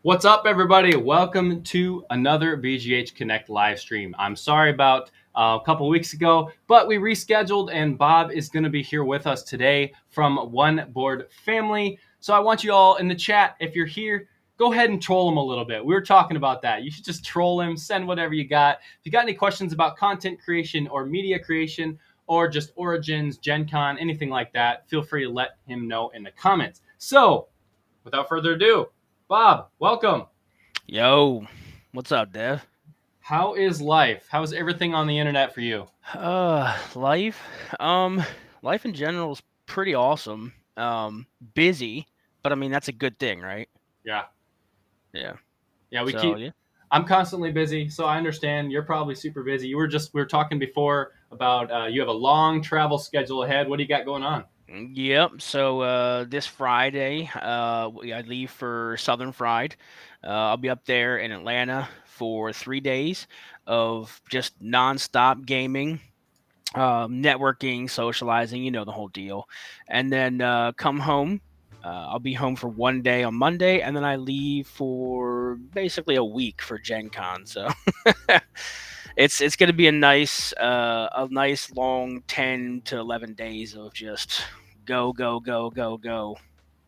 What's up, everybody? Welcome to another BGH Connect live stream. I'm sorry about a couple weeks ago, but we rescheduled, and Bob is going to be here with us today from One Board Family. So I want you all in the chat, if you're here, go ahead and troll him a little bit. We were talking about that. You should just troll him, send whatever you got. If you got any questions about content creation or media creation or just Origins, GenCon, anything like that, feel free to let him know in the comments. So without further ado, Bob, welcome. Yo, what's up, Dev? How is life? How's everything on the internet for you? Life. Life in general is pretty awesome. Busy, but I mean that's a good thing, right? Yeah. Yeah. Yeah, So yeah. I'm constantly busy, so I understand you're probably super busy. We were talking before about you have a long travel schedule ahead. What do you got going on? Yep. So this Friday, I leave for Southern Fried. I'll be up there in Atlanta for 3 days of just nonstop gaming, networking, socializing, the whole deal. And then come home. I'll be home for 1 day on Monday, and then I leave for basically a week for Gen Con. So it's going to be a nice long 10 to 11 days of just go go go go go.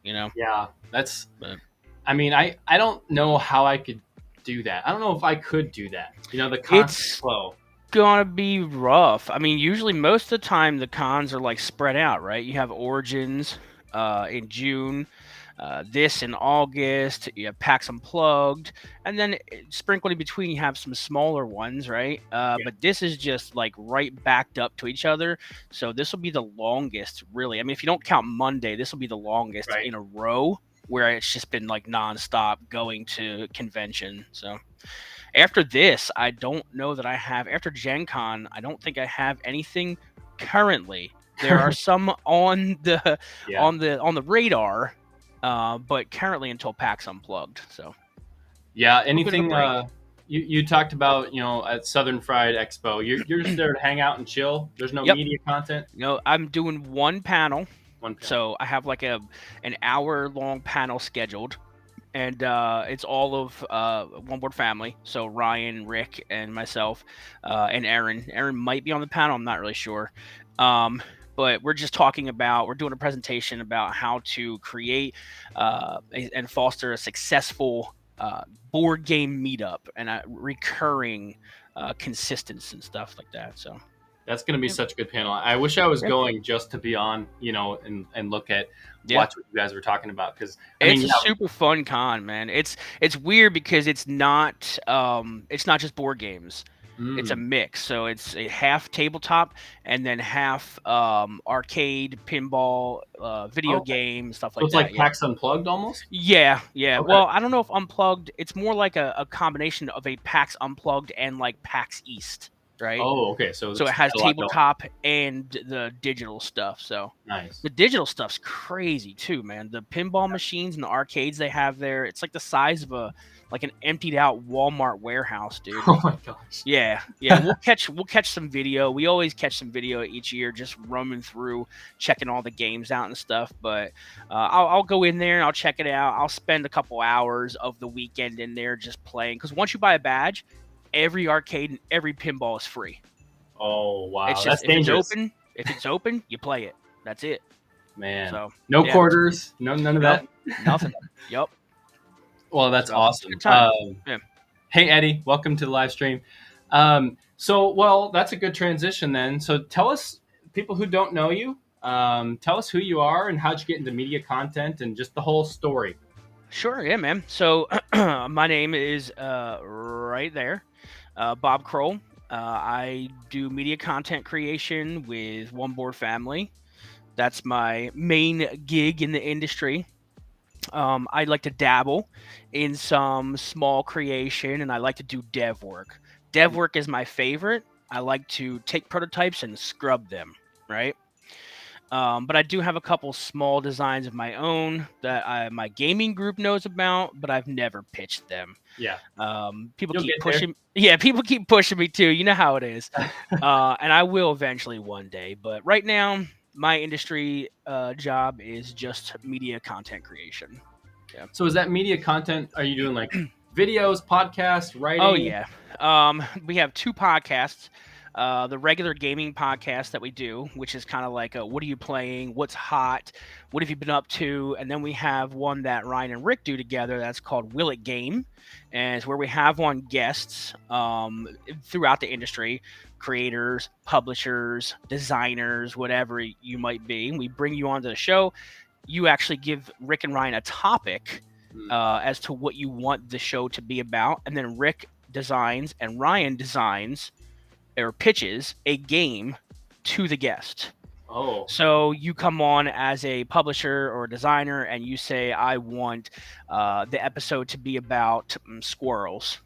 You know. Yeah, that's But I mean, I don't know how I could do that. I don't know if I could do that. The constant it's flow. gonna be rough. I mean, usually most of the time the cons are like spread out, right? You have Origins in June, this in August, you have PAX Unplugged, and then sprinkled in between you have some smaller ones, right? Yeah, But this is just like right backed up to each other. So this will be the longest, really. I mean, if you don't count Monday, this will be the longest right. in a row where it's just been like nonstop going to convention. So after this, I don't know that I have. After Gen Con, I don't think I have anything currently. There are some on the Yeah. on the radar, but currently until PAX Unplugged. So Yeah, a little bit of a anything break. you talked about, at Southern Fried Expo. You're just there to hang out and chill. There's no Yep. media content. I'm doing one panel, One panel. so I have like an hour long panel scheduled, and it's all of One Board Family. So Ryan, Rick, and myself, and Aaron. Aaron might be on the panel. I'm not really sure. Um, but we're just talking about. We're doing a presentation about how to create and foster a successful board game meetup and a recurring consistency and stuff like that. So. That's going to be Yeah. such a good panel. I wish I was Yeah. going just to be on, and Yeah. watch what you guys were talking about. Because I mean, It's a yeah, super fun con, man. It's weird because it's not just board games. It's a mm. mix. So it's a half tabletop and then half arcade, pinball, video Okay. game, stuff So like it's like that. Yeah. PAX Unplugged almost. Yeah, yeah. Okay. Well, I don't know if Unplugged. It's more like a combination of a PAX Unplugged and like PAX East, right? Oh, okay. So So it's it has got a lot going. tabletop and the digital stuff. So Nice. the digital stuff's crazy too, man. The pinball machines and the arcades they have there, it's like the size of an emptied out Walmart warehouse, dude. Oh my gosh. Yeah, yeah. We'll catch some video. We always catch some video each year, just roaming through, checking all the games out and stuff. But I'll go in there and I'll check it out. I'll spend a couple hours of the weekend in there just playing. Because once you buy a badge, every arcade and every pinball is free. Oh wow, It's that's just dangerous, if it's open, you play it. That's it. man. So No yeah, quarters. No, none of no, that. nothing. Yep. Well, that's So it's a awesome. good time. Yeah. Hey Eddie, welcome to the live stream. That's a good transition then. So tell us, people who don't know you, tell us who you are and how'd you get into media content and just the whole story. Sure. Yeah, man. So my name is right there, Bob Crowell. I do media content creation with One Board Family. That's my main gig in the industry. I like to dabble in some small creation, and I like to do dev work. Dev work is my favorite. I like to take prototypes and scrub them, right? But I do have a couple small designs of my own that my gaming group knows about, but I've never pitched them. Yeah, People you'll keep get there. pushing. Yeah, people keep pushing me too. You know how it is, and I will eventually one day. But right now, my industry job is just media content creation. So is that media content? Are you doing like videos, podcasts, Oh writing? yeah. We have two podcasts. The regular gaming podcast that we do, which is kind of like what are you playing, what's hot, what have you been up to, and then we have one that Ryan and Rick do together. That's called Will It Game, and it's where we have on guests throughout the industry, creators, publishers, designers, whatever you might be. We bring you onto the show. You actually give Rick and Ryan a topic as to what you want the show to be about, and then Rick designs and Ryan designs or pitches a game to the guest. Oh, So you come on as a publisher or a designer, and you say, "I want the episode to be about squirrels."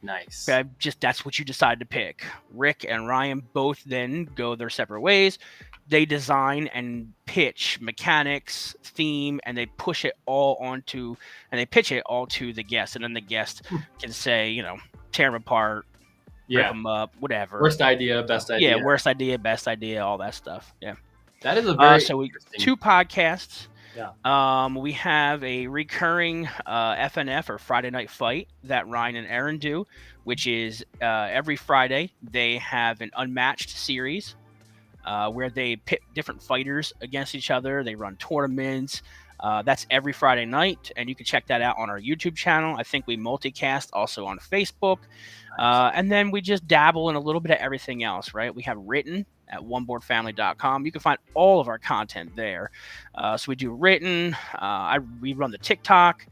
nice. Okay, just that's what you decide to pick. Rick and Ryan both then go their separate ways. They design and pitch mechanics, theme, and they push it all onto, and they pitch it all to the guest, and then the guest can say, tear them apart, rip Yeah. them up, whatever. Worst idea, best idea. Yeah, worst idea, best idea, all that stuff. Yeah. That is a very So we interesting. two podcasts. Yeah. We have a recurring FNF or Friday Night Fight that Ryan and Aaron do, which is every Friday they have an unmatched series where they pit different fighters against each other. They run tournaments. That's every Friday night, and you can check that out on our YouTube channel. I think we multicast also on Facebook. And then we just dabble in a little bit of everything else, right? We have written at oneboardfamily.com. You can find all of our content there. So we do written. We run the TikTok.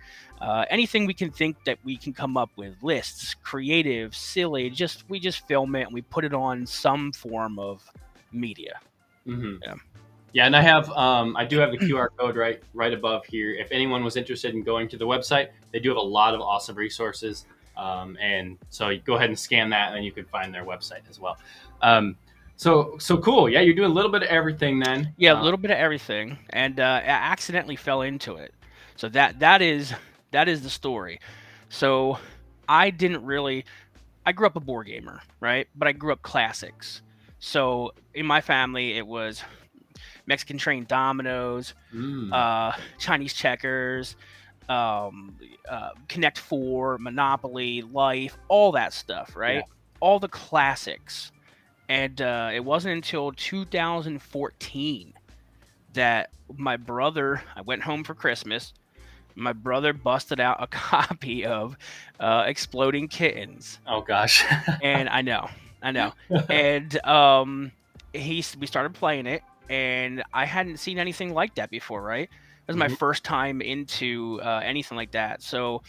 Anything we can think that we can come up with, lists, creative, silly, we just film it and we put it on some form of media. Mm-hmm. Yeah, and I do have the QR code right above here. If anyone was interested in going to the website, they do have a lot of awesome resources. And so you go ahead and scan that, and then you can find their website as well. So cool. Yeah, you're doing a little bit of everything then. Yeah, a little bit of everything, and I accidentally fell into it. So that is the story. So I grew up a board gamer, right? But I grew up classics. So in my family, it was Mexican trained dominoes, Chinese checkers, Connect Four, Monopoly, Life, all that stuff, right? Yeah. All the classics. And it wasn't until 2014 that I went home for Christmas. My brother busted out a copy of Exploding Kittens. Oh gosh. And I know. And we started playing it, and I hadn't seen anything like that before, right? It was my first time into anything like that. So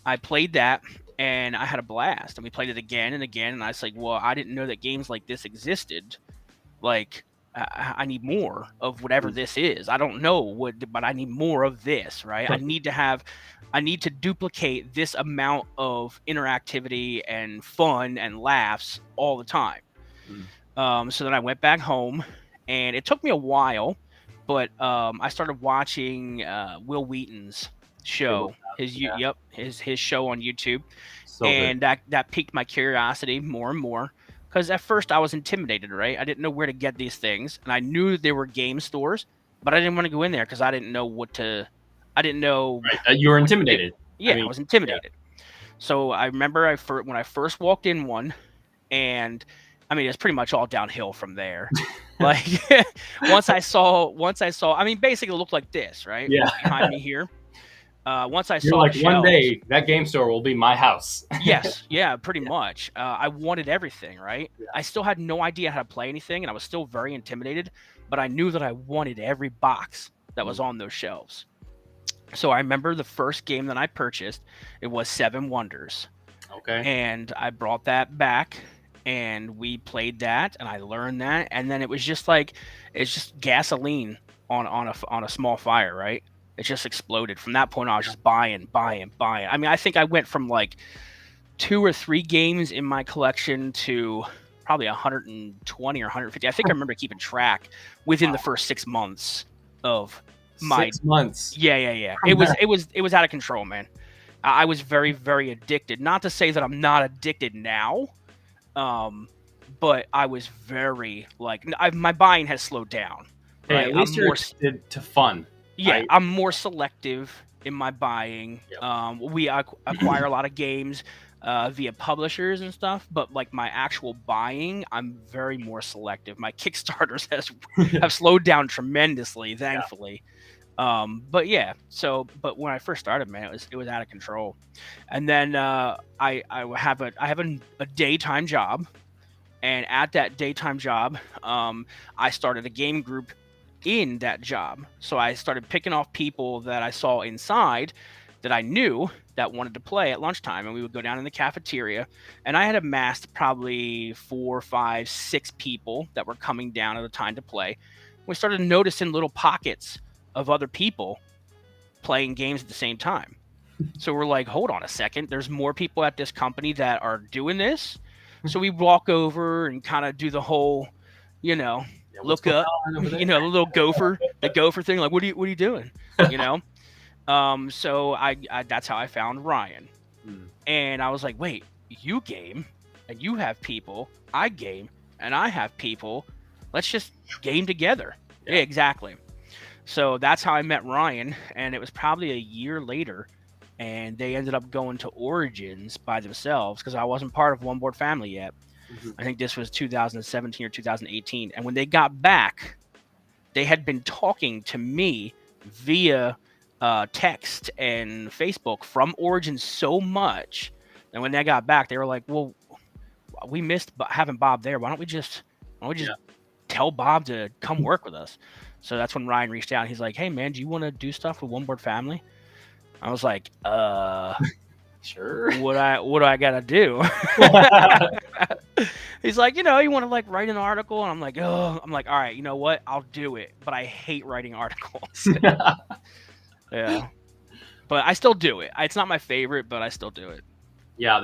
I played that, and I had a blast. And we played it again and again. And I was like, well, I didn't know that games like this existed. Like, I need more of whatever this is. I don't know but I need more of this, right? I need to duplicate this amount of interactivity and fun and laughs all the time. So then I went back home, and it took me a while, but I started watching Will Wheaton's show, his show on YouTube, So and that piqued my curiosity more and more. Because at first I was intimidated, right? I didn't know where to get these things, and I knew there were game stores, but I didn't want to go in there because I didn't know I didn't know. Right. You were intimidated. I was intimidated. Yeah. So I remember when I first walked in one, and I mean, it's pretty much all downhill from there. Like once I saw, I mean, basically it looked like this, right? Yeah. Behind me here. Once I You're saw like, the one shelves, day that game store will be my house. Yes, yeah, pretty much. I wanted everything, right? Yeah. I still had no idea how to play anything, and I was still very intimidated, but I knew that I wanted every box that was on those shelves. So I remember the first game that I purchased, it was Seven Wonders. Okay. And I brought that back, and we played that, and I learned that, and then it's just gasoline on a small fire, right? It just exploded. From that point on, I was just buying. I mean, I think I went from like 2 or 3 games in my collection to probably 120 or 150. I think I remember keeping track within the first 6 months of my 6 months. Yeah. It was out of control, man. I was very, very addicted. Not to say that I'm not addicted now, but I was very my buying has slowed down. Hey, Right? at least you're addicted to fun. Yeah, right? I'm more selective in my buying. Yep. We acquire a lot of games via publishers and stuff, but like my actual buying, I'm very more selective. My Kickstarters have slowed down tremendously, Yeah. thankfully. But yeah, but when I first started, man, it was out of control. And then I have a daytime job, and at that daytime job, I started a game group in that job. So I started picking off people that I saw inside that I knew that wanted to play at lunchtime, and we would go down in the cafeteria. And I had amassed probably 4, 5, 6 people that were coming down at a time to play. We started noticing little pockets of other people playing games at the same time. So we're like, hold on a second, there's more people at this company that are doing this. So we walk over and kind of do the whole, you know, Yeah. What's look going up, on over there? the little the gopher thing, like what are you doing? You know? So I that's how I found Ryan. Hmm. And I was like, wait, you game and you have people, I game and I have people. Let's just game together. Yeah. Yeah, exactly. So that's how I met Ryan, and it was probably a year later, and they ended up going to Origins by themselves because I wasn't part of One Board Family yet. Mhm. I think this was 2017 or 2018, and when they got back, they had been talking to me via text and Facebook from Origins so much, and when they got back, they were like, "Well, we missed having Bob there. Why don't we just Yeah. tell Bob to come work with us?" So that's when Ryan reached out. He's like, "Hey man, do you want to do stuff with One Board Family?" I was like, Sure. what do I gotta do?" He's like, you want to like write an article, and I'm like, oh, I'm like, all right, you know what? I'll do it, but I hate writing articles. Yeah, but I still do it. It's not my favorite, but I still do it. Yeah,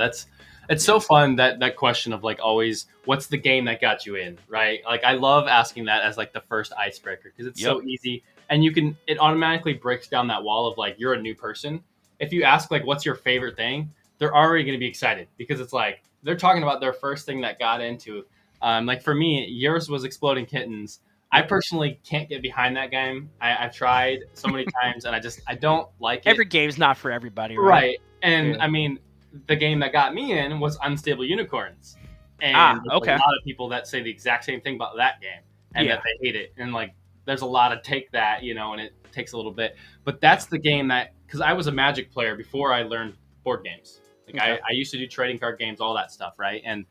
it's so fun that question of like always what's the game that got you in, right? Like I love asking that as like the first icebreaker because it's Yep. so easy and it automatically breaks down that wall of like you're a new person. If you ask like what's your favorite thing, they're already going to be excited because it's like they're talking about their first thing that got into. Like for me, yours was Exploding Kittens. I Yep. personally can't get behind that game. I've tried so many times and I don't like it. Every game's not for everybody, right? Right. And Yeah. I mean, the game that got me in was Unstable Unicorns. And there's a Okay. lot of people that say the exact same thing about that game and Yeah. that they hate it. And like, there's a lot of take that, and it takes a little bit. But Yeah. that's the game that, because I was a Magic player before I learned board games. Like, Okay. I used to do trading card games, all that stuff, right? And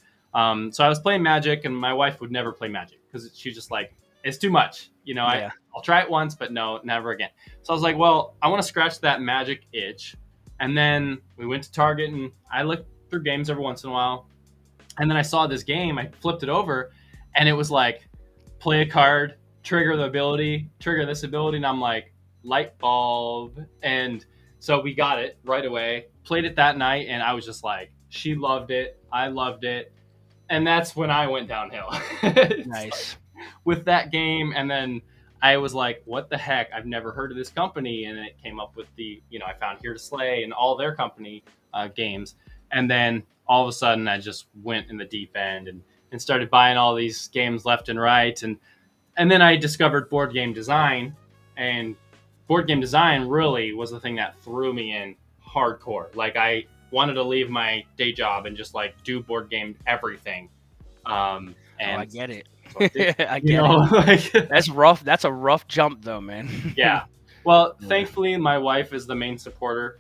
so I was playing Magic, and my wife would never play Magic because she's just like, it's too much. Yeah. I'll try it once, but no, never again. So I was like, well, I want to scratch that Magic itch. And then we went to Target, and I looked through games every once in a while. And then I saw this game, I flipped it over, and it was like, play a card, trigger the ability, trigger this ability. And I'm like, light bulb. And so we got it right away, played it that night, and I was just like, she loved it. I loved it. And that's when I went downhill. Nice. With that game. And then I was like, what the heck? I've never heard of this company. And it came up with I found Here to Slay and all their company games. And then all of a sudden I just went in the deep end and started buying all these games left and right. And then I discovered board game design, and board game design really was the thing that threw me in hardcore. Like I wanted to leave my day job and just like do board game everything. And I get it. so I did, I get it. like, That's rough. That's a rough jump, though, man. yeah. Well, Yeah. thankfully, my wife is the main supporter.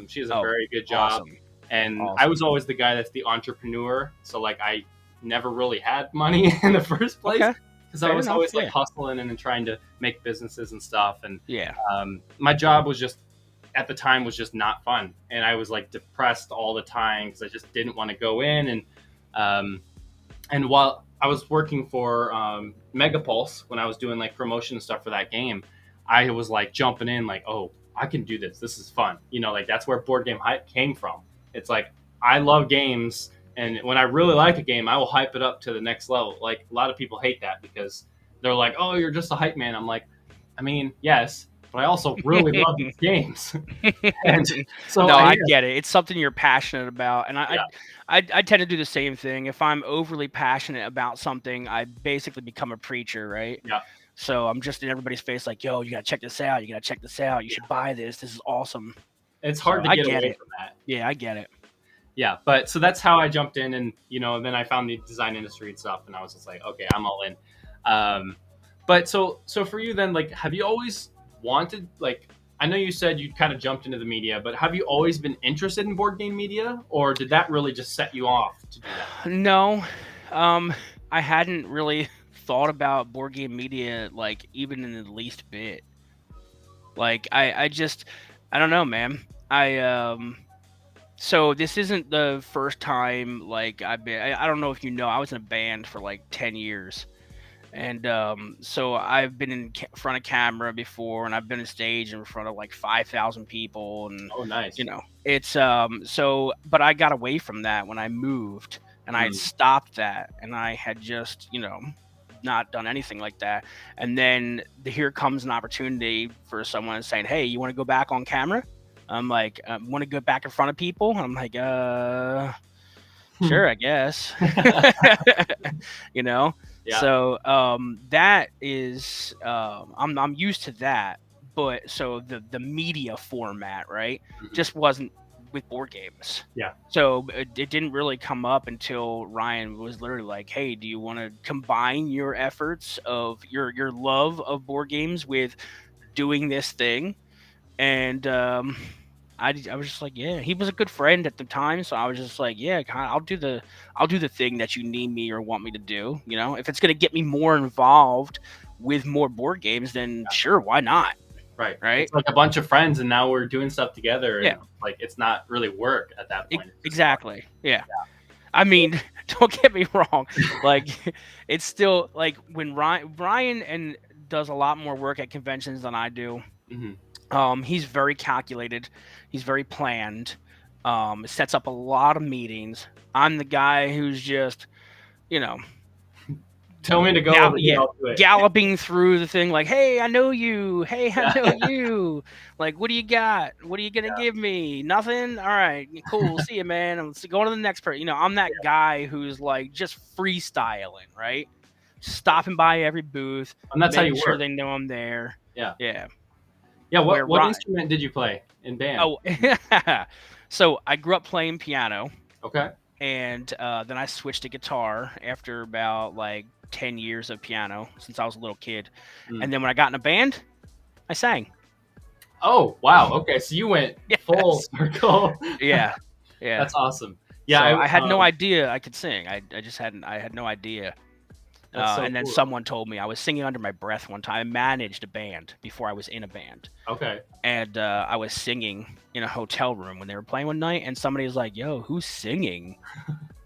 She does a Oh, very good job. Awesome. And Awesome. I was always the guy that's the entrepreneur. So, like, I never really had money in the first place Okay. because I Fair was enough, always like yeah. hustling and trying to make businesses and stuff. And Yeah. my job was just, at the time, was just not fun. And I was like depressed all the time because I just didn't want to go in. And while I was working for Megapulse, when I was doing like promotion and stuff for that game, I was like jumping in like, oh, I can do this. This is fun. Like that's where board game hype came from. It's like, I love games. And when I really like a game, I will hype it up to the next level. Like a lot of people hate that because they're like, oh, you're just a hype man. I'm like, I mean, yes, but I also really love these games. And so No, I yeah. get it. It's something you're passionate about, and Yeah. I tend to do the same thing. If I'm overly passionate about something, I basically become a preacher, right? Yeah. So I'm just in everybody's face like, yo, you gotta check this out. You gotta check this out. You should buy this. This is awesome. It's So hard to I get get away it. from that. Yeah, I get it. Yeah, but so that's how I jumped in, and then I found the design industry and stuff, and I was just like, okay, I'm all in. But so for you then, like, have you always wanted, like, I know you said you kind of jumped into the media, but have you always been interested in board game media, or did that really just set you off to do that? No, um, I hadn't really thought about board game media like even in the least bit. Like I don't know, man. So this isn't the first time like I don't know if you know, I was in a band for like 10 years. And so I've been in front of camera before, and I've been on stage in front of like 5,000 people, and Oh, nice. it's so. But I got away from that when I moved, and I had Mm. stopped that, and I had just not done anything like that. And then here comes an opportunity for someone saying, "Hey, you want to go back on camera?" I'm like, "Want to go back in front of people?" And I'm like, sure, I guess. you know Yeah. so that is I'm used to that, but so the media format, right, Mhm. just wasn't with board games. Yeah. So it didn't really come up until Ryan was literally like, hey, do you want to combine your efforts of your love of board games with doing this thing? And I was just like, yeah, he was a good friend at the time, so I was just like, yeah, I'll do the thing that you need me or want me to do. If it's gonna get me more involved with more board games, then sure, why not? Right. Right? It's like a bunch of friends, and now we're doing stuff together, Yeah, and like it's not really work at that point. It's just fun. exactly. Yeah. I mean, don't get me wrong. Like, it's still like when Ryan and does a lot more work at conventions than I do. Mhm. He's very calculated. He's very planned. Sets up a lot of meetings. I'm the guy who's just, you know, Tell me to go over here, I'll do it. galloping through the thing like, "Hey, I know you. Hey, I Yeah. know you. Like, what do you got? What are you gonna give me? Nothing. All right, cool. See you, man. I'm going to the next person. I'm that guy who's like just freestyling, right? Stopping by every booth, And that's how making you sure work. they know I'm there. Yeah. Yeah. Yeah. Where What instrument did you play in band? Oh, so I grew up playing piano, Okay. and then I switched to guitar after about like 10 years of piano since I was a little kid. Mm. And then when I got in a band, I sang. Oh, wow. Okay. So you went full Yes. circle. Yeah. Yeah. That's awesome. Yeah. So I had no idea I could sing. I had no idea. That's so And then cool. someone told me I was singing under my breath one time. I managed a band before I was in a band. Okay. And I was singing in a hotel room when they were playing one night, and somebody was like, yo, who's singing?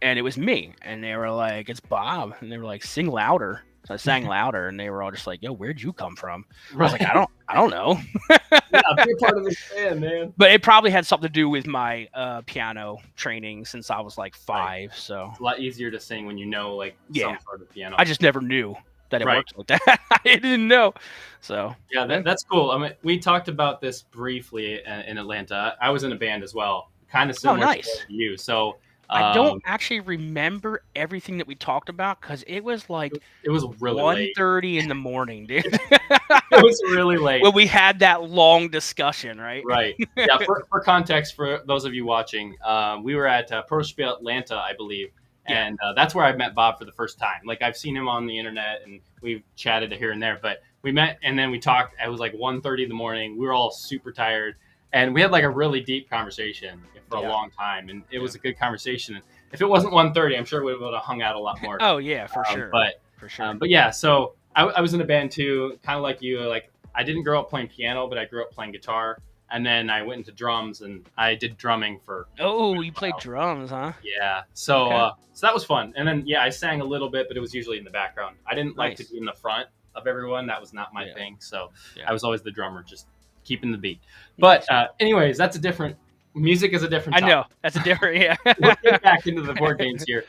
And it was me. And they were like, it's Bob. And they were like, sing louder. So I sang louder, and they were all just like, yo, where'd you come from? I was like, I don't know. Yeah, be a part of this band, man. But it probably had something to do with my piano training since I was like 5. Right. So it's a lot easier to sing when you know like some sort of piano. I just never knew that it worked like that. I didn't know. So yeah, that's cool. I mean, we talked about this briefly in Atlanta. I was in a band as well, kind of similar to you. So I don't actually remember everything that we talked about because it was like it was really 1:30 in the morning, dude. It was really late. Well, we had that long discussion, right? Right. Yeah. For context, for those of you watching, we were at Pro Spiel Atlanta, I believe, and that's where I met Bob for the first time. Like I've seen him on the internet, and we've chatted here and there, but we met and then we talked. It was like 1:30 in the morning. We were all super tired. And we had like a really deep conversation for a long time, and it was a good conversation. And if it wasn't 1:30, I'm sure we would have hung out a lot more. Oh yeah, for sure. But yeah, so I was in a band too, kind of like you. Like I didn't grow up playing piano, but I grew up playing guitar, and then I went into drums, and I did drumming for. Oh, you played drums, huh? Yeah. So so that was fun. And then I sang a little bit, but it was usually in the background. I didn't like to be in the front of everyone. That was not my thing. So I was always the drummer, just keeping the beat. But anyways, that's a different music is a different topic. I know that's a different We'll get back into the board games here.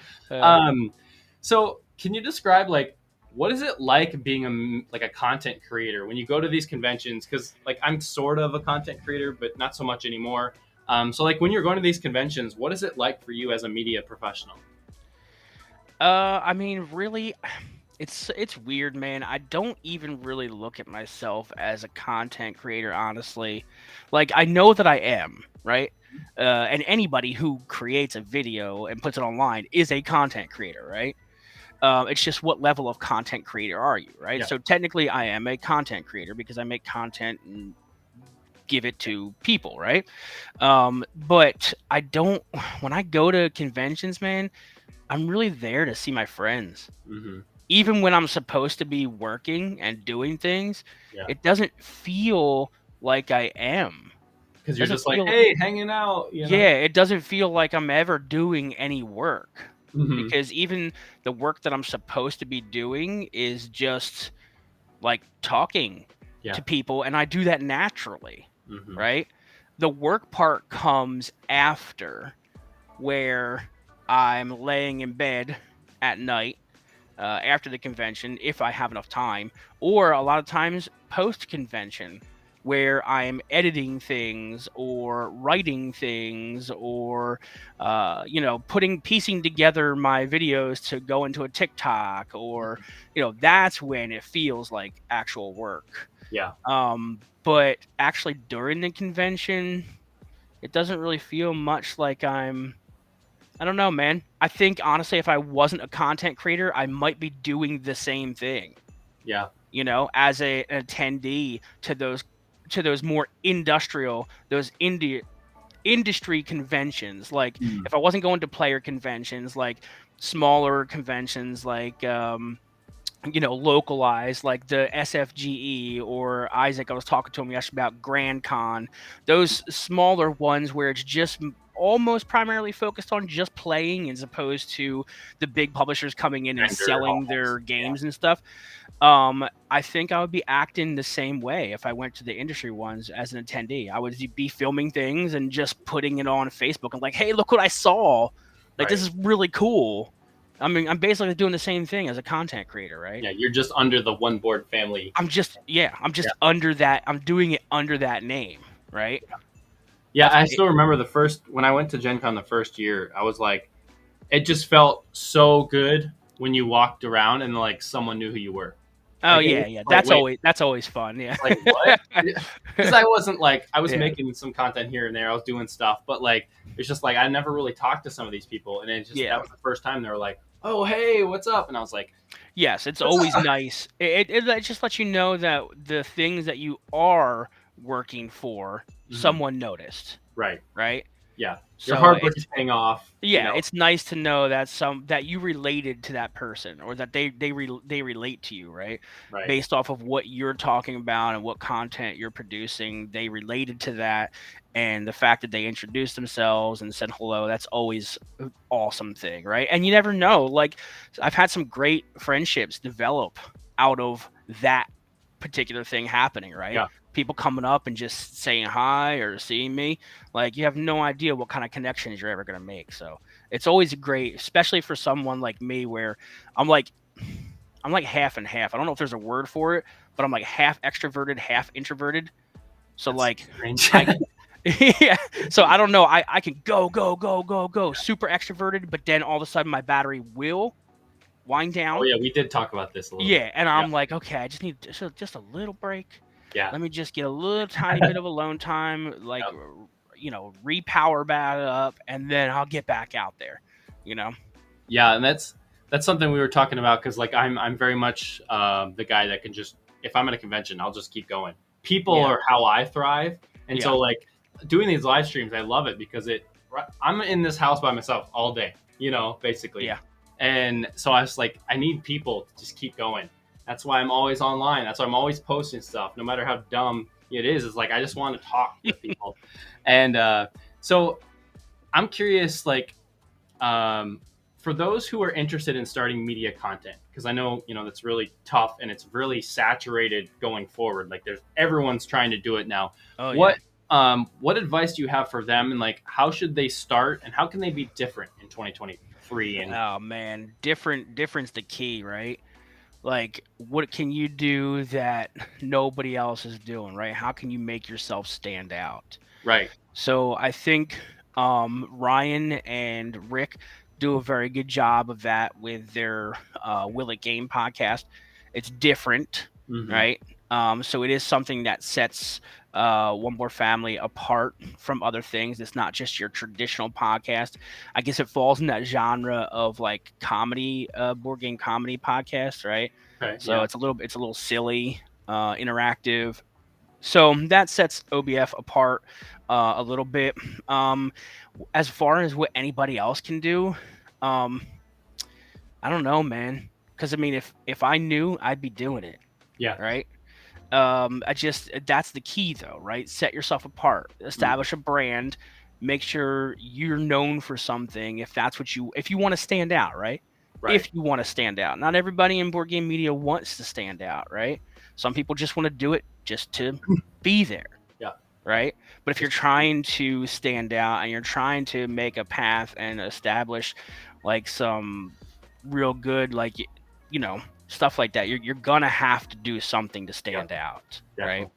So can you describe like what is it like being a content creator when you go to these conventions? Because like I'm sort of a content creator, but not so much anymore. So like when you're going to these conventions, what is it like for you as a media professional? I mean, really, It's weird, man. I don't even really look at myself as a content creator, honestly. Like, I know that I am, right? And anybody who creates a video and puts it online is a content creator, right? It's just what level of content creator are you, right? Yeah. So technically, I am a content creator because I make content and give it to people, right? But I don't. When I go to conventions, man, I'm really there to see my friends. Hmm. Even when I'm supposed to be working and doing things, Yeah. it doesn't feel like I am. Because you're Doesn't just like, feel hey, hanging out, you know? Yeah, it doesn't feel like I'm ever doing any work. Hmm. Because even the work that I'm supposed to be doing is just like talking Yeah. to people, and I do that naturally, Hmm. right? The work part comes after, where I'm laying in bed at night after the convention if I have enough time, or a lot of times post convention where I'm editing things or writing things or piecing together my videos to go into a TikTok, or that's when it feels like actual work. Yeah. But actually during the convention, it doesn't really feel much like I don't know, man. I think honestly, if I wasn't a content creator, I might be doing the same thing. Yeah. As an attendee to those more industrial, those industry conventions. Like Mm. if I wasn't going to player conventions, like smaller conventions, like localized, like the SFGE, or Isaac, I was talking to him yesterday about Grand Con, those smaller ones where it's just almost primarily focused on just playing as opposed to the big publishers coming in and Vendor selling almost. their Yeah. games and stuff. I think I would be acting the same way if I went to the industry ones as an attendee. I would be filming things and just putting it on Facebook and like, hey, look what I saw. Like, this Right. is really cool. I mean, I'm basically doing the same thing as a content creator, right? Yeah. You're just under the one board family. I'm Yeah. just under that. I'm doing it under that name, right? Yeah. That's I it. still remember when I went to Gen Con the first year, I was like, it just felt so good when you walked around and like someone knew who you were. Oh Like it yeah, was yeah. like, wait, That's always fun. Yeah. like what? Because I wasn't like I was Yeah. making some content here and there. I was doing stuff, but like it's just like I never really talked to some of these people, and it just that Yeah. was the first time they were like, "Oh, hey, what's up?" And I was like, Yes, it's "What's always up?" nice. It just lets you know that the things that you are working for, Hmm. someone noticed, Right. right? Yeah. Your So hard work it's is paying off. You yeah, know. it's nice to know that that you related to that person, or that they relate to you, right? Right. Based off of what you're talking about and what content you're producing, they related to that, and the fact that they introduced themselves and said hello, that's always an awesome thing, right? And you never know, like I've had some great friendships develop out of that particular thing happening, right? Yeah. People coming up and just saying hi or seeing me, like you have no idea what kind of connections you're ever going to make. So it's always great, especially for someone like me, where I'm like I'm like half and half. I don't know if there's a word for it, but I'm like half extroverted, half introverted. So That's like strange. I yeah. So I don't know. I can go super extroverted, but then all of a sudden my battery will wind Oh down. yeah, we did talk about this a little bit. Yeah, and Yeah. I'm like, okay, I just need just a little break. Yeah. Let me just get a little tiny bit of alone time, like Yep. repower back up, and then I'll get back out there. You know? Yeah, and that's something we were talking about because like I'm very much the guy that can just if I'm at a convention I'll just keep going. People Yeah, are how I thrive, and yeah, so like doing these live streams I love it because I'm in this house by myself all day, basically, yeah. and so I was like I need people to just keep going. That's why I'm always online. That's why I'm always posting stuff, no matter how dumb it is. It's like I just want to talk with people, and so I'm curious like um, for those who are interested in starting media content, because I know that's really tough and it's really saturated going forward. Like there's everyone's trying to do it now. Oh yeah. What advice do you have for them, and like how should they start, and how can they be different in 2023? And Oh man, difference the key, right? Like, what can you do that nobody else is doing, right? How can you make yourself stand out? right, So I think Ryan and Rick do a very good job of that with their Will It Game podcast. It's different, Mm-hmm. right? So it is something that sets One More Family apart from other things. It's not just your traditional podcast. I guess it falls in that genre of like comedy, board game comedy podcast, right? Okay. So Yeah. it's a little silly, interactive. So that sets OBF apart a little bit. As far as what anybody else can do, um, I don't know, man. Because I mean, if I knew, I'd be doing it, Yeah. right? I just that's the key though, right? Set yourself apart, Mm. establish a brand, make sure you're known for something. If you want to stand out, right? Right. If you want to stand out, not everybody in board game media wants to stand out, right? Some people just want to do it just to be there, Yeah. right? But if you're Just trying to stand out and you're trying to make a path and establish like some real good, like stuff like that, you're gonna have to do something to yeah, stand out, right? definitely.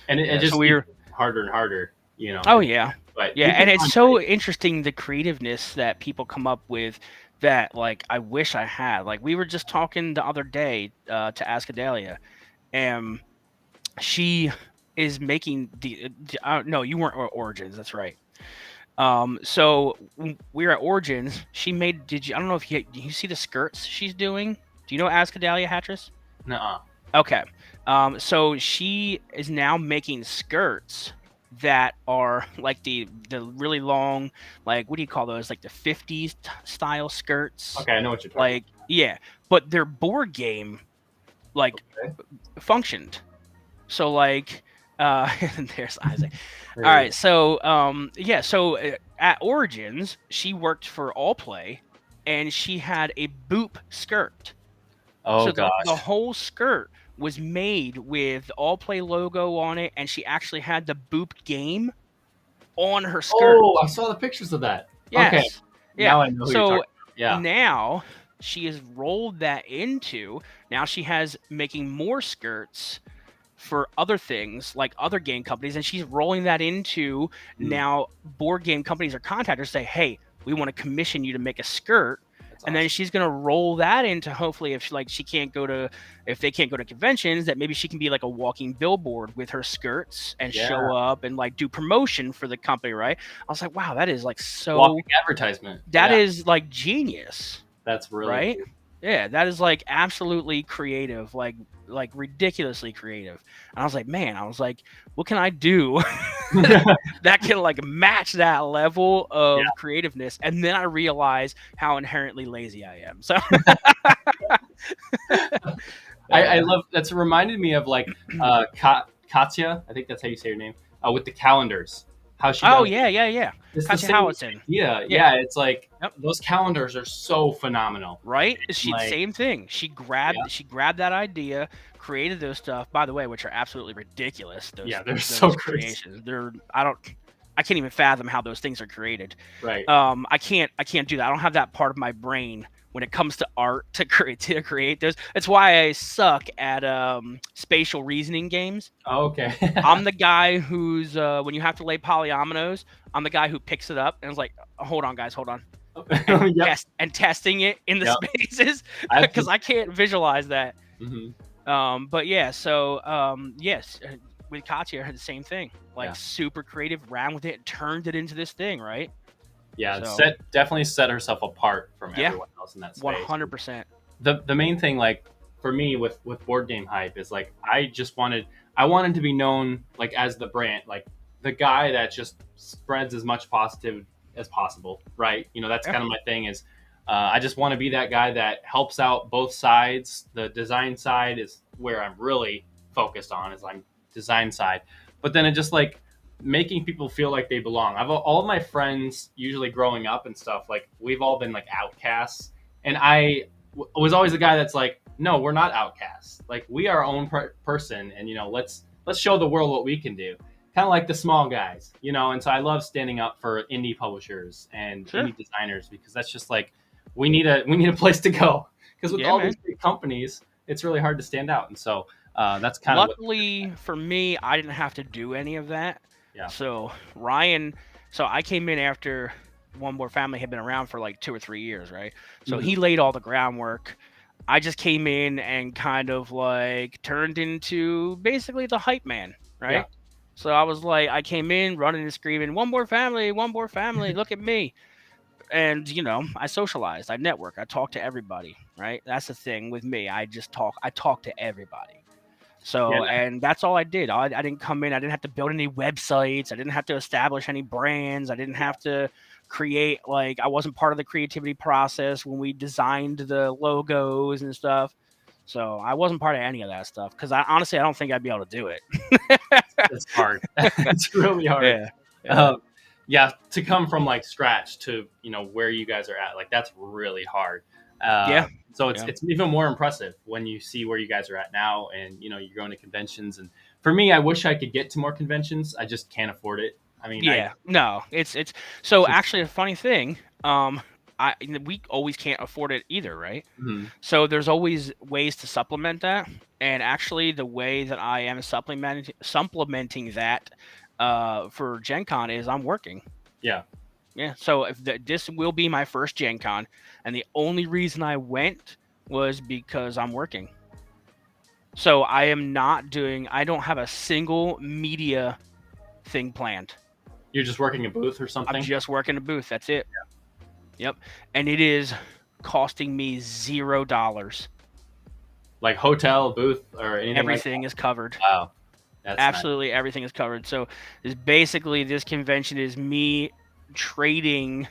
And it Yeah. So just keeps we're harder and harder, you know. oh yeah, But yeah, you can and it's find so ways. interesting the creativeness that people come up with that like I wish I had. Like we were just talking the other day to Askadelia, and she is making no, you weren't at Origins, that's right. So we were at Origins. She made. I don't know if you see the skirts she's doing. Do you know Askadelia Hatris? Nuh-uh. Okay. So she is now making skirts that are like the really long, like what do you call those? Like the 50s style skirts. Okay, I know what you're talking Like yeah, but their board game like about. Okay. functioned. So like there's Isaac. All There you right, so yeah, so at Origins, she worked for All Play and she had a boop skirt. Oh So the gosh. whole skirt was made with the All Play logo on it, and she actually had the boop game on her skirt. Oh, I saw the pictures of that. Okay, Yes. Yeah. now I know who you're So talking about. Yeah. now she has rolled that into now she has making more skirts for other things like other game companies, and she's rolling that into Mm, now board game companies or contractors say, hey, we want to commission you to make a skirt. that's And then awesome. she's gonna roll that into hopefully if they can't go to conventions, that maybe she can be like a walking billboard with her skirts and Yeah. show up and like do promotion for the company, right? I was like, wow, that is like so Walking advertisement. that Yeah, is like genius, that's really right? cool. Yeah, that is like absolutely creative, like ridiculously creative. And I was like, man, what can I do that can like match that level Yeah. of creativeness? And then I realized how inherently lazy I am. So I uh, love that's reminded me of like Katya, I think that's how you say her name, with the calendars. How she oh does yeah, yeah, yeah. it's the Katya same Howitson. idea. Yeah. Yeah, it's like Yep. those calendars are so phenomenal. Right? And, She like, same thing. yeah, She grabbed that idea, created those stuff, by the way, which are absolutely ridiculous. yeah, they're so Those crazy. creations. I can't even fathom how those things are created. Right. I can't do that. I don't have that part of my brain when it comes to art to create those. That's why I suck at spatial reasoning games. Oh, okay. I'm the guy who's when you have to lay polyominoes, I'm the guy who picks it up and is like, hold on, guys, hold on, and Yep. testing it in the Yep. spaces I have to. because I can't visualize that. Mhm. But yeah, so yes, with Katya, I had the same thing. Like Yeah. super creative, ran with it, turned it into this thing, right? Yeah, So definitely set herself apart from yeah, everyone else in that space. 100%. The main thing, like for me with board game hype, is like I wanted to be known like as the brand, like the guy that just spreads as much positive as possible, right? You know, that's Yeah, kind of my thing. Is I just want to be that guy that helps out both sides. The design side is where I'm really focused on, is I'm design side, but then it just like making people feel like they belong. I've all of my friends usually growing up and stuff, like we've all been like outcasts, and was always the guy that's like, no, we're not outcasts. Like we are our own person, and let's show the world what we can do. Kind of like the small guys, And so I love standing up for indie publishers and sure. indie designers, because that's just like we need a place to go. Because with Yeah, all man. these big companies, it's really hard to stand out, and so that's kind of what. Luckily for me, I didn't have to do any of that. Yeah. So Ryan, so I came in after One More Family had been around for like 2 or 3 years, right? So Mhm. he laid all the groundwork. I just came in and kind of like turned into basically the hype man, Yeah. right? So I was like, I came in running and screaming, One More Family, look at me. And, I socialized, I network, I talk to everybody, right? That's the thing with me. I talk to everybody. Yeah. So, and that's all I did. I didn't come in, I didn't have to build any websites, I didn't have to establish any brands, I didn't have to create, like, I wasn't part of the creativity process when we designed the logos and stuff. So I wasn't part of any of that stuff because I don't think I'd be able to do it. It's hard. It's really hard. Yeah. Yeah. Um, yeah, to come from like scratch to where you guys are at, like that's really hard. Yeah. So it's Yeah. it's even more impressive when you see where you guys are at now, and you're going to conventions. And for me, I wish I could get to more conventions. I just can't afford it. I mean, I Yeah, no, it's so actually a funny thing. I we always can't afford it either, right? mhm, So there's always ways to supplement that, and actually the way that I am supplementing that for Gen Con is I'm working. yeah, Yeah, so this will be my first Gen Con, and the only reason I went was because I'm working. So I don't have a single media thing planned. you're just working a booth or I'm something, just working a booth. That's it. Yep. And it is costing me $0. like hotel booth or anything like Everything is covered. that. Wow, that's nice. Absolutely everything is covered. So this convention is me trading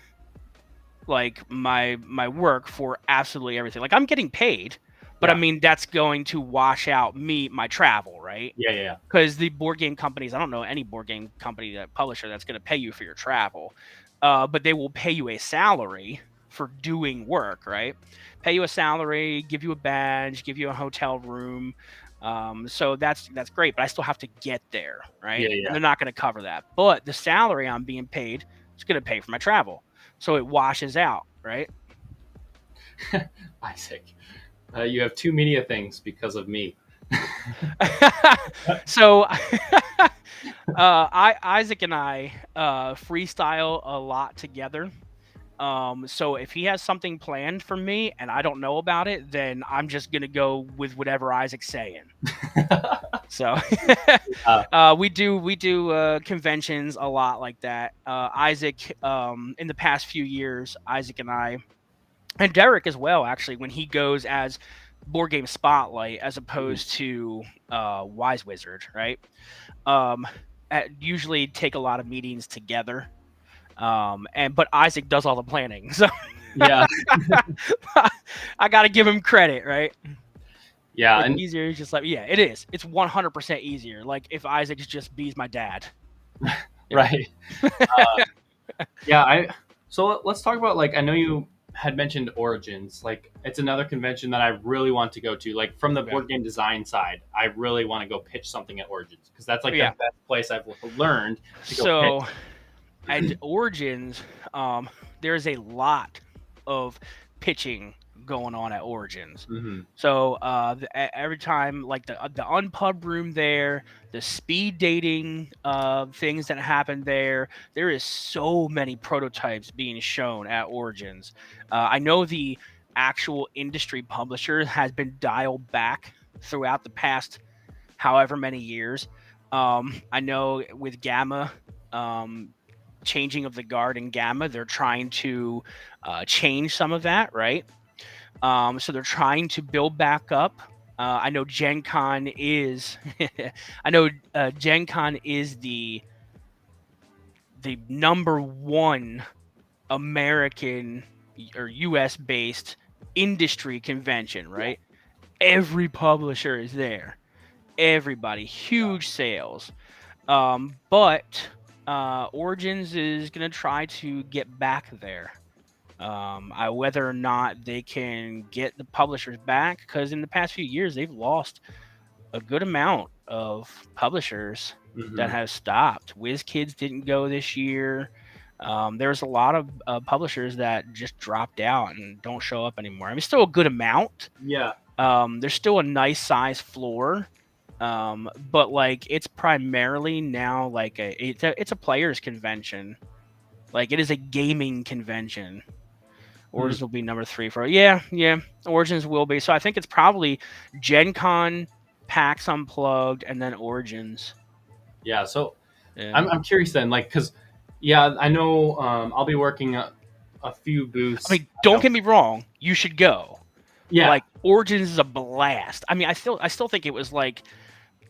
like my work for absolutely everything. Like I'm getting paid, but I Yeah, mean that's going to wash out my travel, right? yeah, yeah, yeah. Because the board game companies, I don't know any board game company that publisher that's going to pay you for your travel, but they will pay you a salary for doing work, right? Pay you a salary, give you a badge, give you a hotel room. So that's great, but I still have to get there, right? Yeah, And yeah. they're not going to cover that. But the salary I'm being paid is going to pay for my travel, so it washes out, right? Isaac, you have two media things because of me. So Isaac and I freestyle a lot together. So if he has something planned for me and I don't know about it, then I'm just gonna go with whatever Isaac's saying. So uh, we do conventions a lot like that. Isaac, in the past few years, Isaac and I, and Derek as well, actually, when he goes as Board Game Spotlight as opposed to Wise Wizard, right? Um, usually take a lot of meetings together. But Isaac does all the planning, so yeah, I got to give him credit, right? yeah, It's and easier, just like it is. It's 100% easier. Like if Isaac just be's my dad. Yep. right. Yeah, so let's talk about, like, I know you had mentioned Origins. Like, it's another convention that I really want to go to. Like, from the Yeah. board game design side, I really want to go pitch something at Origins because that's like the Yeah. best place I've learned to go So pitch. at Origins, there's a lot of pitching going on at Origins. Hmm. So every time, like the unpub room there, the speed dating things that happen there, there is so many prototypes being shown at Origins. I know the actual industry publisher has been dialed back throughout the past however many years. I know with Gamma, changing of the guard in Gamma, they're trying to change some of that, right? So they're trying to build back up. I know Gen Con is, I know Gen Con is the number one American or U.S. based industry convention, right? Every publisher is there. Everybody, huge sales. But Origins is gonna try to get back there. Whether or not they can get the publishers back, because in the past few years they've lost a good amount of publishers that Hmm. have stopped. WizKids didn't go this year. There's a lot of publishers that just dropped out and don't show up anymore. I mean, still a good amount. Yeah, There's still a nice size floor, but like it's primarily now like it's a players convention. Like it is a gaming convention. Hmm. Origins will be number 3 for yeah. Origins will be. So I think it's probably Gen Con, PAX Unplugged, and then Origins. Yeah. So Yeah. I'm curious then, like, because yeah, I know I'll be working a few I booths. mean, don't get me wrong, you should go. Yeah, Like Origins is a blast. I mean, I still think it was like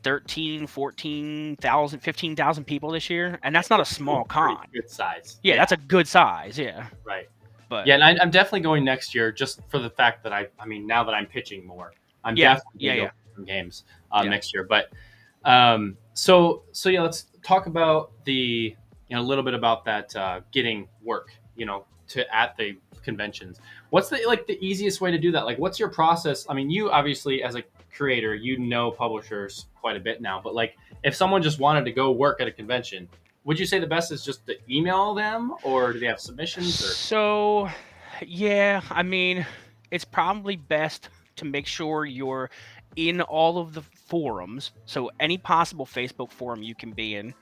13, 14,000, 15,000 people this year, and that's not a it's still small pretty con. good size. Yeah, Yeah, that's a good size. Yeah, right. but Yeah, and I'm definitely going next year just for the fact that I mean, now that I'm pitching more, I'm yeah, definitely yeah, going to go yeah, to some games yeah. next year. But so yeah, let's talk about a little bit about that getting work, to at the conventions. What's the easiest way to do that? Like, what's your process? I mean, you obviously as a creator, you know publishers quite a bit now, but like if someone just wanted to go work at a convention, would you say the best is just to email them, or do they have submissions, or So, yeah, I mean, it's probably best to make sure you're in all of the forums. So, any possible Facebook forum you can be in.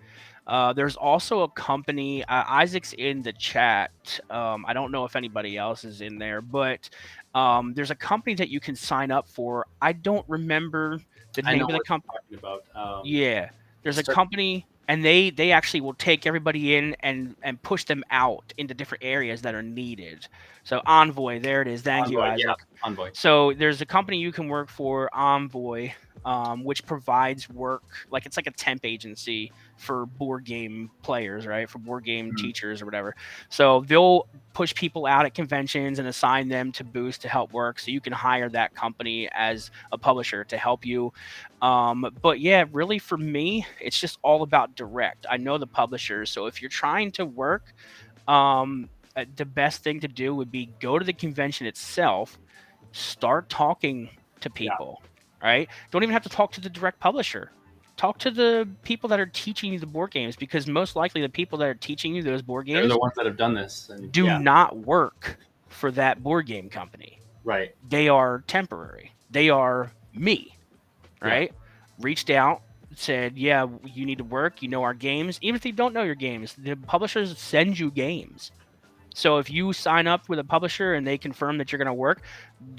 There's also a company, Isaac's in the chat. I don't know if anybody else is in there, but there's a company that you can sign up for. I don't remember the I know name of the what company. you're talking about. Yeah, there's a Start company, and they actually will take everybody in and push them out into different areas that are needed. So Envoy, there it is. Thank you, Envoy, yeah, Isaac. Envoy. So there's a company you can work for, Envoy, which provides work, like it's like a temp agency for board game players, right? For board game Mhm. teachers or whatever. So they'll push people out at conventions and assign them to booths to help work. So you can hire that company as a publisher to help you. But yeah, really for me, it's just all about direct. I know the publishers. So if you're trying to work, the best thing to do would be go to the convention itself, start talking to Yeah, people, right? Don't even have to talk to the direct publisher. Talk to the people that are teaching you the board games, because most likely the people that are teaching you those board they're the games ones that have done this, and do yeah, not work for that board game company. right, They are temporary. They are me, yeah, right? Reached out, said, yeah, you need to work. You know our games. Even if they don't know your games, the publishers send you games. So if you sign up with a publisher and they confirm that you're going to work,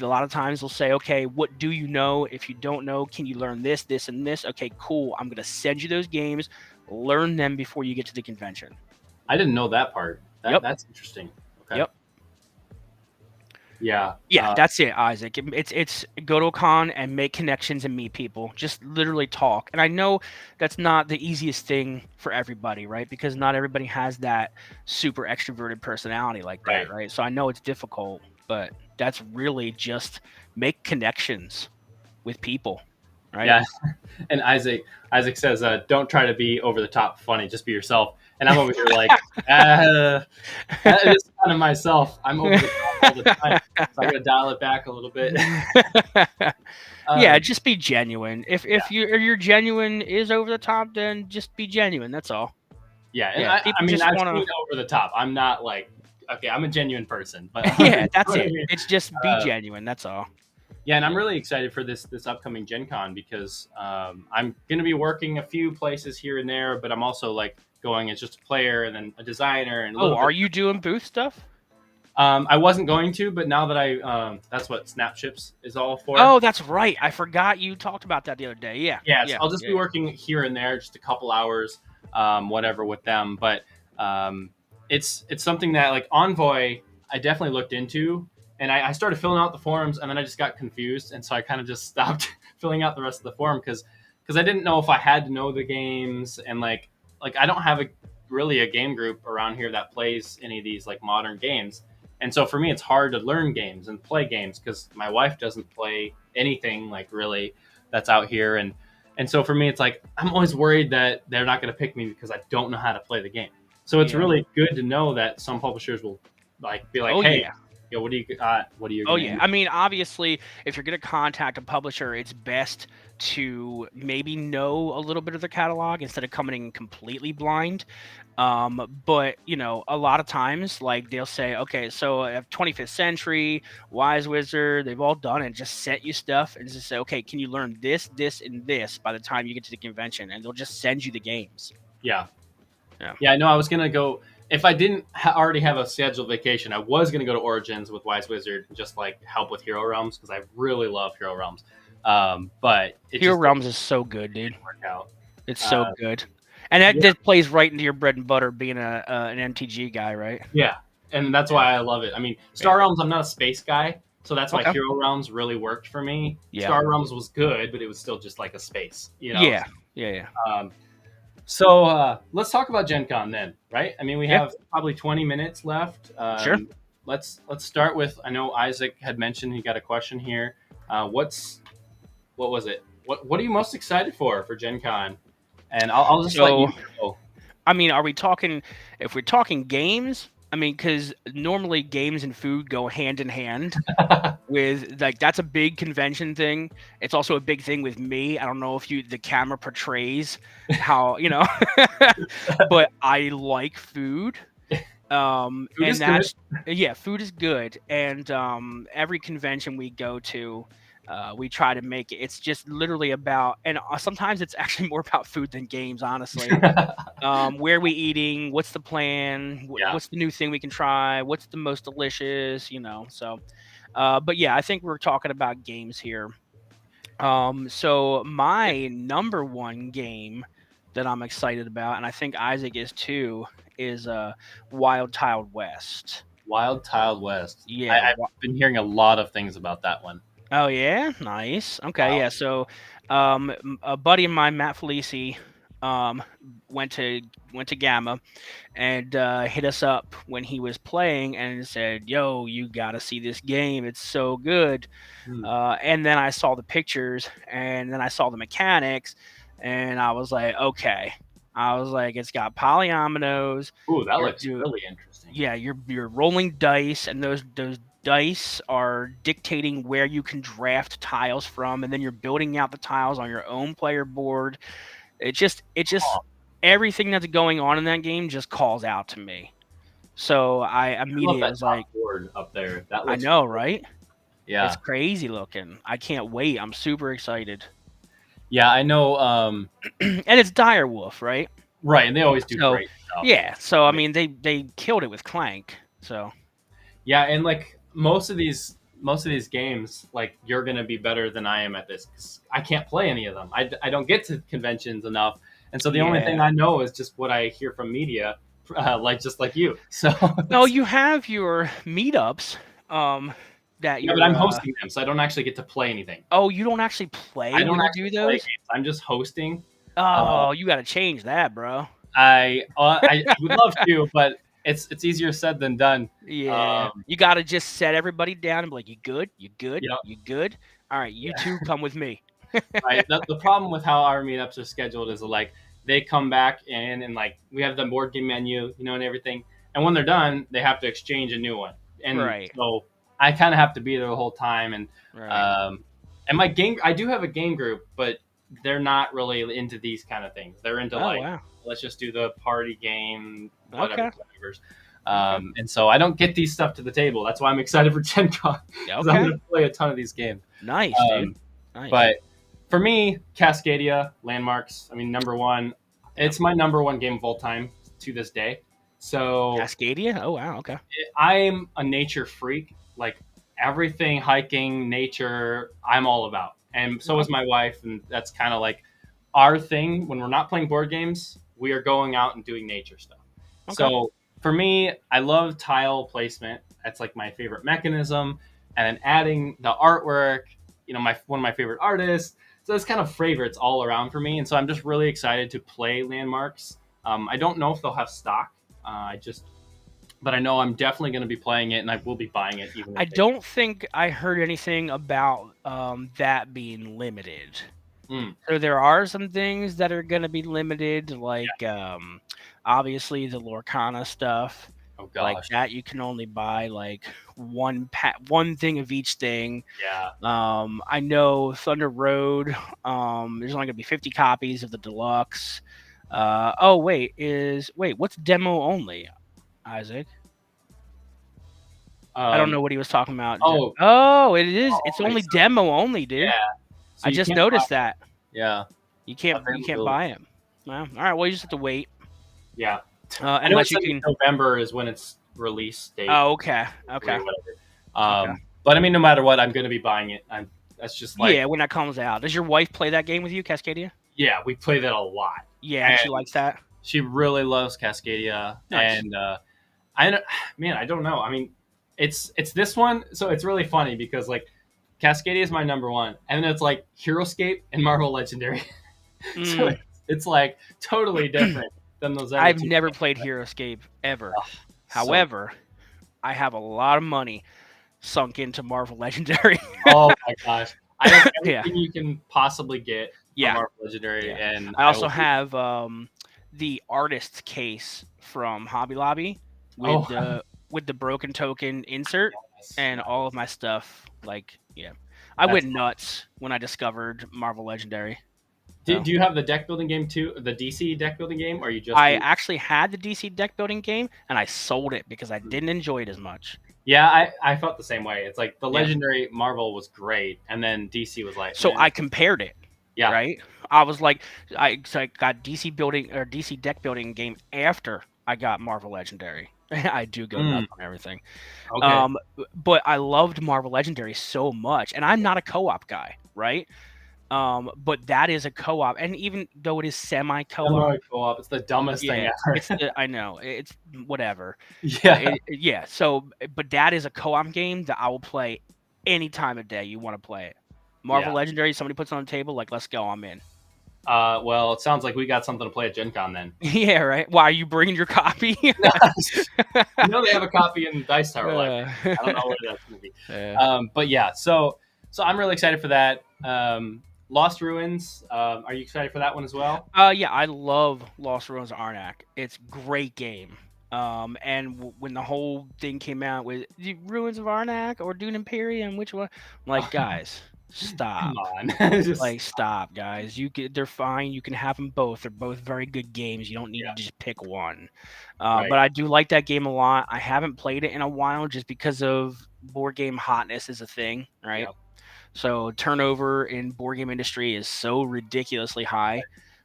a lot of times they'll say, okay, what do you know? If you don't know, can you learn this, this, and this? Okay, cool. I'm going to send you those games. Learn them before you get to the convention. I didn't know that part. Yep. That's interesting. Okay, Yep. yeah, Yeah, that's it, Isaac. It's go to a con and make connections and meet people. Just literally talk. And I know that's not the easiest thing for everybody, right? Because not everybody has that super extroverted personality like right, that, right? So I know it's difficult, but that's really just make connections with people, right? yeah. And Isaac says, don't try to be over the top funny, just be yourself. And I'm over here like, that is kind of myself. I'm over the top all the time, so I got to dial it back a little bit. Yeah, um, just be genuine. If yeah, if your genuine is over the top, then just be genuine. That's all. yeah, and Yeah, I people mean, just I've want seen to. over the top. I'm not like, okay, I'm a genuine person, but you know Yeah, that's what I it. mean? It's just be Uh, genuine. That's all. Yeah, and I'm Yeah. really excited for this upcoming Gen Con because I'm going to be working a few places here and there, but I'm also like going as just a player and then a designer and a Oh, little bit. are you doing booth stuff? I wasn't going to, but now that that's what Snapships is all for. Oh, that's right. I forgot you talked about that the other day. Yeah, Yes, yeah, I'll just yeah, be yeah. working here and there, just a couple hours, whatever with them. But um, it's something that like Envoy, I definitely looked into, and I started filling out the forums, and then I just got confused, and so I kind of just stopped filling out the rest of the forum because I didn't know if I had to know the games, and like I don't have a really a game group around here that plays any of these like modern games. And so for me, it's hard to learn games and play games because my wife doesn't play anything like really that's out here. And so for me, it's like I'm always worried that they're not going to pick me because I don't know how to play the game. So it's Yeah. really good to know that some publishers will like be like, Oh hey, yeah. yo, what do you got? What are you Oh going to yeah. use? I mean, obviously, if you're going to contact a publisher, it's best to maybe know a little bit of the catalog instead of coming in completely blind. But a lot of times, like they'll say, okay, so I have 25th Century, Wise Wizard, they've all done it, just sent you stuff and just say, okay, can you learn this, this, and this by the time you get to the convention? And they'll just send you the games. Yeah. Yeah. Yeah, I know I was going to go. if I didn't already have a scheduled vacation, I was going to go to Origins with Wise Wizard and just like help with Hero Realms because I really love Hero Realms. But it Hero just didn't Realms is so good, dude. work out. It's so Uh, good, and that yeah, just plays right into your bread and butter, being an MTG guy, right? yeah, and that's Yeah, why I love it. I mean, yeah. Star Realms, I'm not a space guy, so that's why Okay. Hero Realms really worked for me. Yeah. Star Realms was good, but it was still just like a space, you know. Yeah. Yeah. Yeah. So let's talk about Gen Con then, right? I mean, we Yeah. have probably 20 minutes left. Sure. Let's start with. I know Isaac had mentioned he got a question here. What was it? What are you most excited for Gen Con? And I'll just let you So, go. I mean, are we talking? If we're talking games, I mean, because normally games and food go hand in hand. With like that's a big convention thing. It's also a big thing with me. I don't know if the camera portrays how, but I like food. Food is And good. that's yeah, food is good. And every convention we go to, we try to make it. It's just literally about, and sometimes it's actually more about food than games, honestly. Where we eating? What's the plan? Yeah, What's the new thing we can try? What's the most delicious? So. But yeah, I think we're talking about games here. So my number one game that I'm excited about, and I think Isaac is too, is Wild Tiled West. Wild Tiled West. Yeah. I've been hearing a lot of things about that one. Oh yeah, nice. Okay, Wow. yeah. So, a buddy of mine, Matt Felici, um, went to Gamma, and hit us up when he was playing and said, "Yo, you gotta see this game. It's so good." Hmm. And then I saw the pictures, and then I saw the mechanics, and I was like, "Okay." I was like, "It's got polyominoes. Ooh, that You're looks do really interesting. yeah, you're rolling dice, and those dice are dictating where you can draft tiles from, and then you're building out the tiles on your own player board. It just Oh, everything that's going on in that game just calls out to me. So I I love immediately that was like, top board up there. That I looks know, really, right? It's yeah. crazy looking. I can't wait. I'm super excited. Yeah, I know. And it's Direwolf, right? Right, and they always do So great stuff. yeah, so I mean they killed it with Clank. So Yeah, and like most of these games, like you're gonna be better than I am at this 'cause I can't play any of them. I don't get to conventions enough, and so the only thing yeah. I know is just what I hear from media, like just like you. So No, you have your meetups, um, that yeah, but you're I'm hosting them, so I don't actually get to play anything. oh, you don't actually play I don't when you actually do play those? games. I'm just hosting. Uh, Oh, you gotta change that, bro. I would love to, but it's easier said than done. Yeah. Um, You gotta just set everybody down and be like, "You good? You good? you know, You good? Alright, you yeah. 2 come with me." Right. The problem with how our meetups are scheduled is like they come back in and like we have the board game menu, and everything. And when they're done, they have to exchange a new one. And Right. so I kind of have to be there the whole time. Right. Um, and my game, I do have a game group, but they're not really into these kind of things. They're into Oh, like wow. let's just do the party game, Okay. whatever. Okay. And so I don't get these stuff to the table. That's why I'm excited for Gen Con Yeah, because I'm okay. going to play a ton of these games. Nice, dude. Um, Nice. but for me, Cascadia, Landmarks, I mean, number one, Yep. it's my number one game of all time to this day. So Cascadia? Oh, wow, okay. I'm a nature freak. Like everything hiking, nature, I'm all about. And so Okay. is my wife. And that's kind of like our thing. When we're not playing board games, we are going out and doing nature stuff. Okay. So for me, I love tile placement. That's like my favorite mechanism. And then adding the artwork, my one of my favorite artists. So it's kind of favorites all around for me. And so I'm just really excited to play Landmarks. I don't know if they'll have stock. But I know I'm definitely going to be playing it, and I will be buying it even I if they. don't think I heard anything about, that being limited. Mm, So there are some things that are gonna be limited, like, yeah. obviously the Lorcana stuff, Oh like gosh. that you can only buy like one thing of each thing. Yeah. I know Thunder Road, there's only gonna be 50 copies of the deluxe. Oh wait, what's demo only, Isaac? I don't Um. know what he was talking about. Oh. Oh, it is. Oh. It's only demo only, dude. Yeah. So I you just can't buy. noticed that. Yeah. You can't Availability. buy it. Well, all right. Well, you just have to wait. Yeah. I know Unless it's you in can. November is when its release date, Oh, okay, okay, or whatever. okay. But I mean, no matter what, I'm going to be buying it. That's just like, Yeah, when that comes out. Does your wife play that game with you, Cascadia? yeah, we play that a lot, Yeah, and she and likes that. she really loves Cascadia, Nice. and I don't- man, I don't know. I mean, it's this one, so it's really funny because like Cascadia is my number one, and then it's like Heroescape and Marvel Legendary. So Mm. it's like totally different than those other I've two never games. played HeroEscape ever. Oh, so However, I have a lot of money sunk into Marvel Legendary. oh my gosh, I have Yeah, everything you can possibly get from yeah, Marvel Legendary, yeah. and I I also will be. have the artist's case from Hobby Lobby Oh with the broken token insert yes, and all of yes, my stuff. Like, yeah, I that's. went nuts when I discovered Marvel Legendary. Do, So do you have the deck building game too? The DC deck building game, or you just I do? actually had the DC deck building game and I sold it because I didn't enjoy it as much. Yeah, I felt the same way. It's like the Yeah. Legendary Marvel was great, and then DC was like, So man, I compared it, yeah, right? I was like, so I got DC building or DC deck building game after I got Marvel Legendary. I do go mm, nuts on everything. okay, But I loved Marvel Legendary so much, and I'm not a co-op guy, right? But that is a co-op, and even though it is semi-co-op, Samurai Co-op. It's the dumbest thing yeah, ever. I know it's whatever. Yeah, Yeah. So, but that is a co-op game that I will play any time of day you want to play it. Marvel yeah. Legendary, somebody puts it on the table, like, let's go, I'm in. Well, it sounds like we got something to play at Gen Con then. Yeah, right. Why are you bringing your copy? You know they have a copy in Dice Tower Library. Uh, I don't know where that's going to be. yeah. But yeah, so I'm really excited for that. Lost Ruins. Are you excited for that one as well? Yeah, I love Lost Ruins of Arnak. It's a great game. And when the whole thing came out with the Ruins of Arnak or Dune Imperium, which one? I'm like, guys, Come stop. on, just Like, stop, guys. They're fine. You can have them both. They're both very good games. You don't need yeah, to just pick one. right. But I do like that game a lot. I haven't played it in a while just because of board game hotness is a thing, right? Yeah, So turnover in board game industry is so ridiculously high.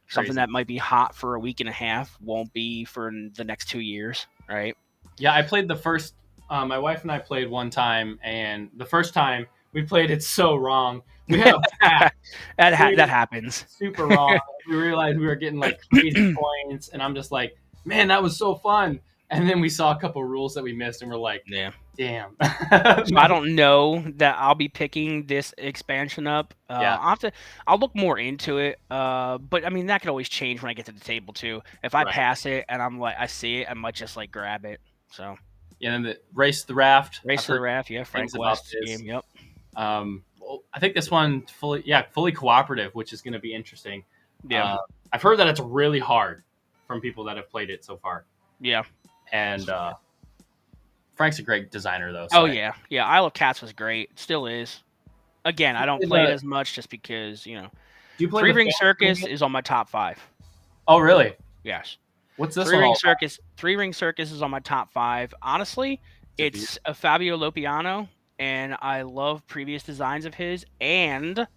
Something crazy. that might be hot for a week and a half won't be for the next 2 years, right? Yeah, I played the first. My wife and I played one time, and the first time we played it so wrong. We had a pack. That happens. Super wrong. We realized we were getting like crazy points, and I'm just like, man, that was so fun. And then we saw a couple rules that we missed, and we're like, Yeah. damn. So I don't know that I'll be picking this expansion up. Yeah, I'll look more into it. But I mean that could always change when I get to the table too. If I right. pass it and I'm like I see it, I might just like grab it. So Yeah, and then the Race the Raft. Race I've to the heard Raft, yeah, Frank things about West this. game. Yep. Well, I think this one fully cooperative, which is going to be interesting. Yeah. I've heard that it's really hard from people that have played it so far. Yeah. And Frank's a great designer, though. So Oh yeah. Yeah. Isle of Cats was great. Still is. Again, I don't play it as much just because, Do you play Three the Ring fan Circus game? is on my top 5. Oh, really? Yes. What's this Three one Ring all Circus. Three Ring Circus is on my top 5. Honestly, about? it's a Fabio Lopiano, and I love previous designs of his, and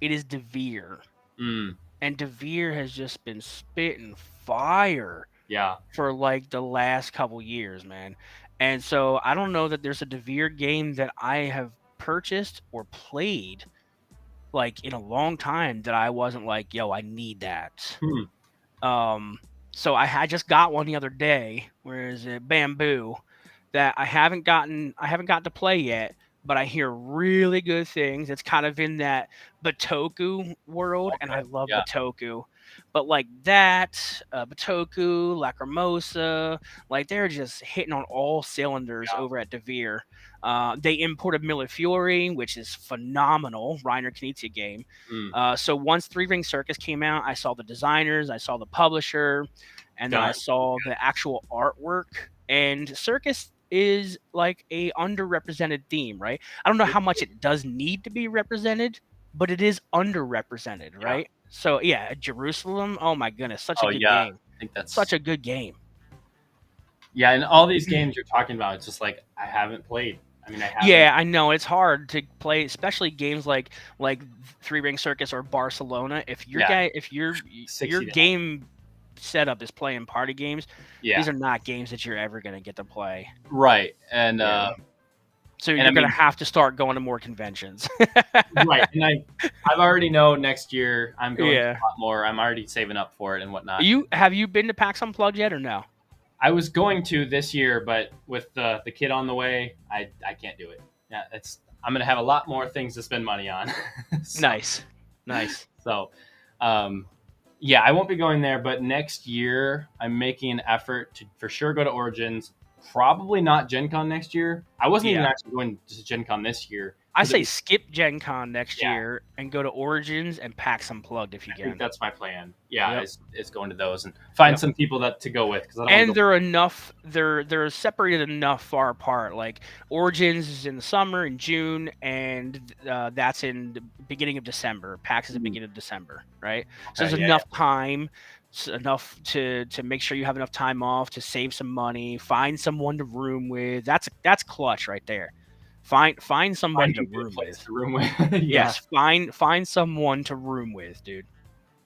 it is DeVere. Mm, And DeVere has just been spitting fire yeah. for like the last couple years, man. And so I don't know that there's a DeVere game that I have purchased or played like in a long time that I wasn't like, yo, I need that. Hmm. So I just got one the other day. Where is it? Bamboo. That I haven't gotten to play yet, but I hear really good things. It's kind of in that Batoku world, and I Okay. love Yeah. Batoku. But like that, Batoku, Lacrimosa, like they're just hitting on all cylinders Yeah. over at DeVere. They imported Millefiori, which is phenomenal. Reiner Knizia game. Mm. So once Three Ring Circus came out, I saw the designers, I saw the publisher, and then I Done. saw the actual artwork. And Circus is like a underrepresented theme, right? I don't know how much it does need to be represented, but it is underrepresented, Yeah. right? So yeah, Jerusalem. Oh my goodness, such a good yeah. game. I think that's Such a good game. Yeah, and all these games you're talking about, it's just like I haven't played. I mean, I haven't. Yeah, I know it's hard to play, especially games like Three Ring Circus or Barcelona. If your Yeah. guy, if your 60 your to game setup is playing party games. Yeah, These are not games that you're ever going to get to play. right. And Yeah. So I you're going mean, to have to start going to more conventions. right. And I've already know next year I'm going to Yeah. a lot more. I'm already saving up for it and whatnot. Have you been to PAX Unplugged yet or no? I was going to this year, but with the kid on the way, I can't do it. Yeah, I'm gonna have a lot more things to spend money on. so, Nice. Nice. so, um, yeah, I won't be going there. But next year, I'm making an effort to for sure go to Origins. Probably not Gen Con next year. I wasn't even Yeah. actually going to Gen Con this year. I 'Cause it say was- skip Gen Con next yeah, year and go to Origins and PAX Unplugged if you I think can. that's my plan. Yeah, Yep. is going to those and find Yep. some people to go with because I don't And want to they're enough. They're separated enough far apart. Like Origins is in the summer in June, and that's in the beginning of December. PAX is the beginning of December, right? So Okay, there's yeah, enough time, enough to make sure you have enough time off to save some money, find someone to room with. That's clutch right there. Find somebody find to a good room place with. to room with. Yeah. Yes, find someone to room with, dude.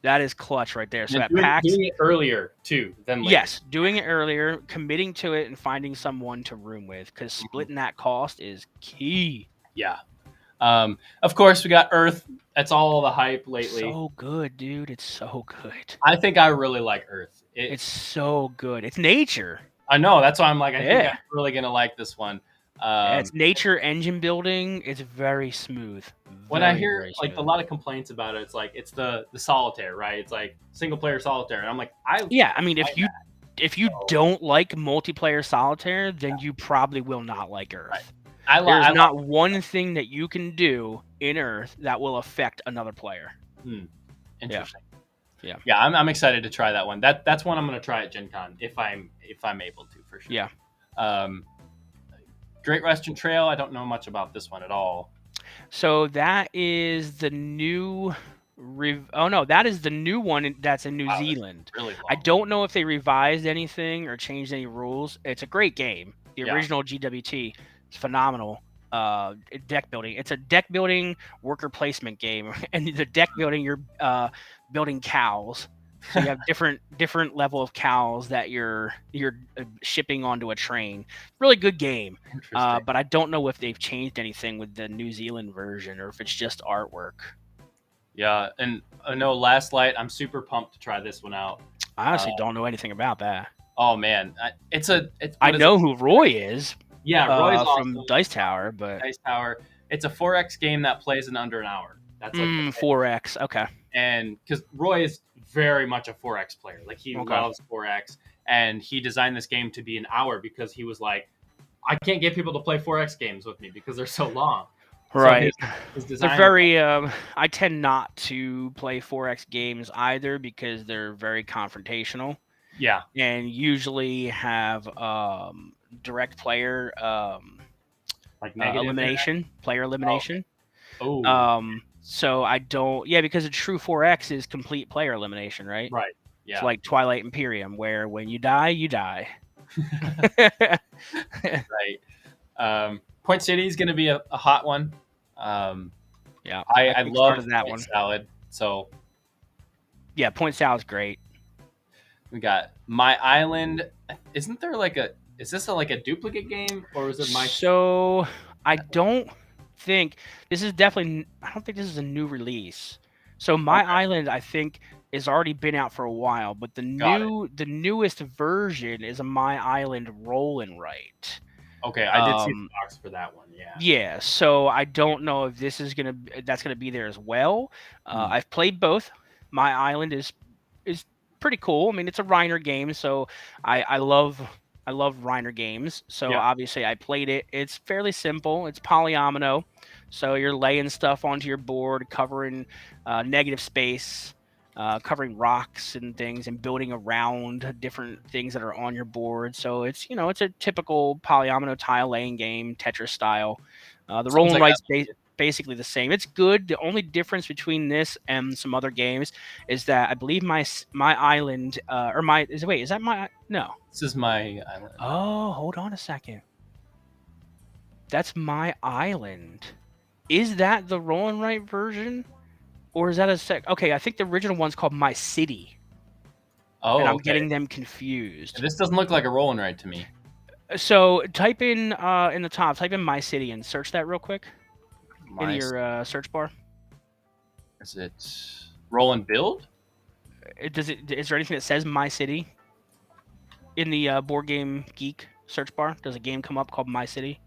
That is clutch right there. So And at PAX, doing it earlier too than later. yes, doing it earlier, committing to it, and finding someone to room with, because splitting that cost is key. Yeah. Of course, we got Earth. That's all the hype lately. So good, dude. It's so good. I think I really like Earth. It's so good. It's nature. I know. That's why I'm like, I think Yeah. I'm really gonna like this one. Yeah, it's nature engine building. It's very smooth. When I Very, hear very like a smooth. lot of complaints about it, it's like it's the solitaire, right? It's like single player solitaire, and I'm like, Yeah, I mean, like if you don't like multiplayer solitaire, then you probably will not like Earth. Right. There's not one thing that you can do in Earth that will affect another player. Interesting. Yeah. Yeah, I'm excited to try that one. That's one I'm gonna try at Gen Con if I'm able to for sure. Yeah. Great Western Trail. I don't know much about this one at all. So that is the new. Oh no, that is the new one that's in New Zealand. Really long. I don't know if they revised anything or changed any rules. It's a great game. The original GWT is phenomenal. Deck building. It's a deck building worker placement game, and the deck building you're building cows. So you have different level of cows that you're shipping onto a train. Really good game. Interesting. But I don't know if they've changed anything with the New Zealand version or if it's just artwork. Yeah, and I know Last Light. I'm super pumped to try this one out. I honestly don't know anything about that. Oh man, I know who Roy is. Yeah, Roy's from awesome. Dice Tower, but Dice Tower. It's a 4X game that plays in under an hour. That's like 4X. Okay. And because Roy is very much a 4X player, like he loves 4X, and he designed this game to be an hour because he was like, I can't get people to play 4X games with me because they're so long. Right. So his design. They're very. I tend not to play 4X games either because they're very confrontational. Yeah. And usually have direct player like negative elimination, player elimination. Oh. So I don't. Yeah, because a true 4X is complete player elimination, right? Right. Yeah. It's like Twilight Imperium, where when you die, you die. Right. Point City is going to be a hot one. Yeah, I love that Point one. Salad. So yeah, Point Salad's great. We got My Island. Isn't there like a? Is this like a duplicate game or is it my? So I don't think this is definitely. I don't think this is a new release. So My Island, I think, has already been out for a while, but the newest version is a My Island Roll and Write. Okay, I did see the box for that one. Yeah. Yeah. So I don't know if that's gonna be there as well. I've played both. My Island is pretty cool. I mean, it's a Reiner game, so I love Reiner games. So obviously I played it. It's fairly simple. It's polyomino, so you're laying stuff onto your board, covering negative space, covering rocks and things, and building around different things that are on your board. So it's it's a typical polyomino tile laying game, Tetris style. The roll and write's basically the same. It's good. The only difference between this and some other games is that I believe my island is that my no. This is My Island. Oh, hold on a second. That's My Island. Is that the roll and write version? Or is that okay, I think the original one's called My City. Oh, and I'm okay. getting them confused. This doesn't look like a roll and write to me. So type in the top, type in My City and search that real quick in My, your search bar. is it roll and build? Is there anything that says My City in the Board Game Geek search bar? Does a game come up called My City?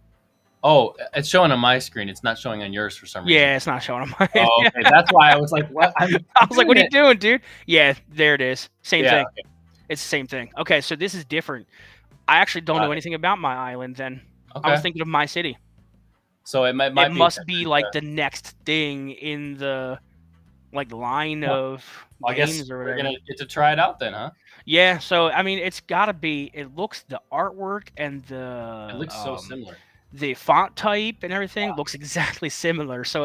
Oh, it's showing on my screen. It's not showing on yours for some reason. Yeah, it's not showing on mine. Oh, okay. That's why I was like, what? I was like, what are you doing, dude? Yeah, there it is. Same thing. Okay. It's the same thing. Okay, so this is different. I actually don't know anything about my island then. Okay. I was thinking of My City. So it might it must be like the next thing in the line of I games guess or we're whatever. gonna get to try it out then, huh? Yeah, so I mean, it's gotta be. It looks the artwork and It looks so similar. the font type and everything looks exactly similar. So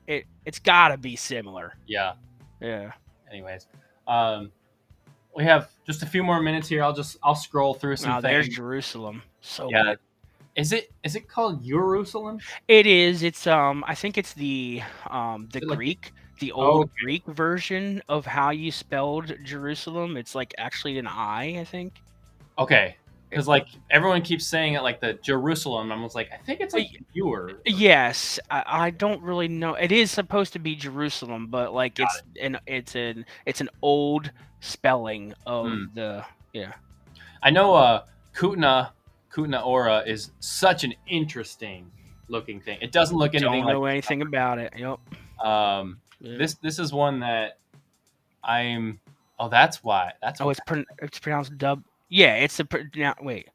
it's gotta be similar. Yeah. Yeah. Anyways, we have just a few more minutes here. I'll scroll through some things. There's Jerusalem. So yeah. Is it called Jerusalem? It is. It's I think it's the Greek, the old Greek version of how you spelled Jerusalem. It's like actually an I think. Okay. Because like everyone keeps saying it like the Jerusalem. I was like, I think it's like viewer. Yes, I don't really know. It is supposed to be Jerusalem, but like it's an old spelling of the I know Kutna Ora is such an interesting looking thing. It doesn't look anything. Don't know anything about it. Yep. This is one that I'm. Oh, that's why. It's pronounced dub. Yeah, it's wait.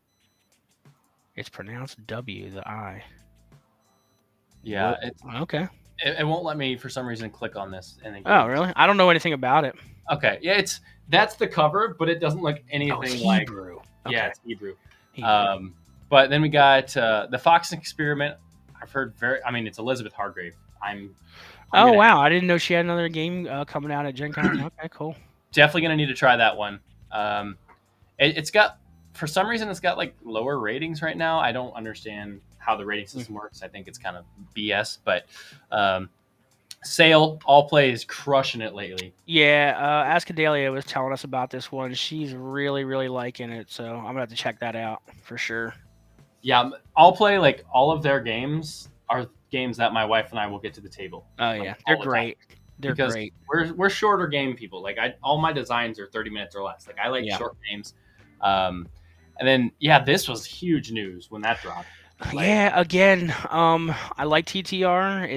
It's pronounced W, the I. Yeah. Okay. It won't let me for some reason click on this. Oh, really? I don't know anything about it. Okay. Yeah, that's the cover, but it doesn't look anything like Hebrew. Okay. Yeah, it's Hebrew. But then we got the Fox Experiment. I've heard it's Elizabeth Hargrave. Wow! I didn't know she had another game coming out at GenCon. Okay, cool. Definitely gonna need to try that one. It's got, for some reason, it's got like lower ratings right now. I don't understand how the rating system works. I think it's kind of BS. But Sale All Play is crushing it lately. Yeah, Ascadelia was telling us about this one. She's really, really liking it. So I'm gonna have to check that out for sure. Yeah, All Play, like all of their games are games that my wife and I will get to the table. Oh yeah, they're great. They're great. We're shorter game people. Like all my designs are 30 minutes or less. Like I like short games. And then this was huge news when that dropped. Again, I like TTR.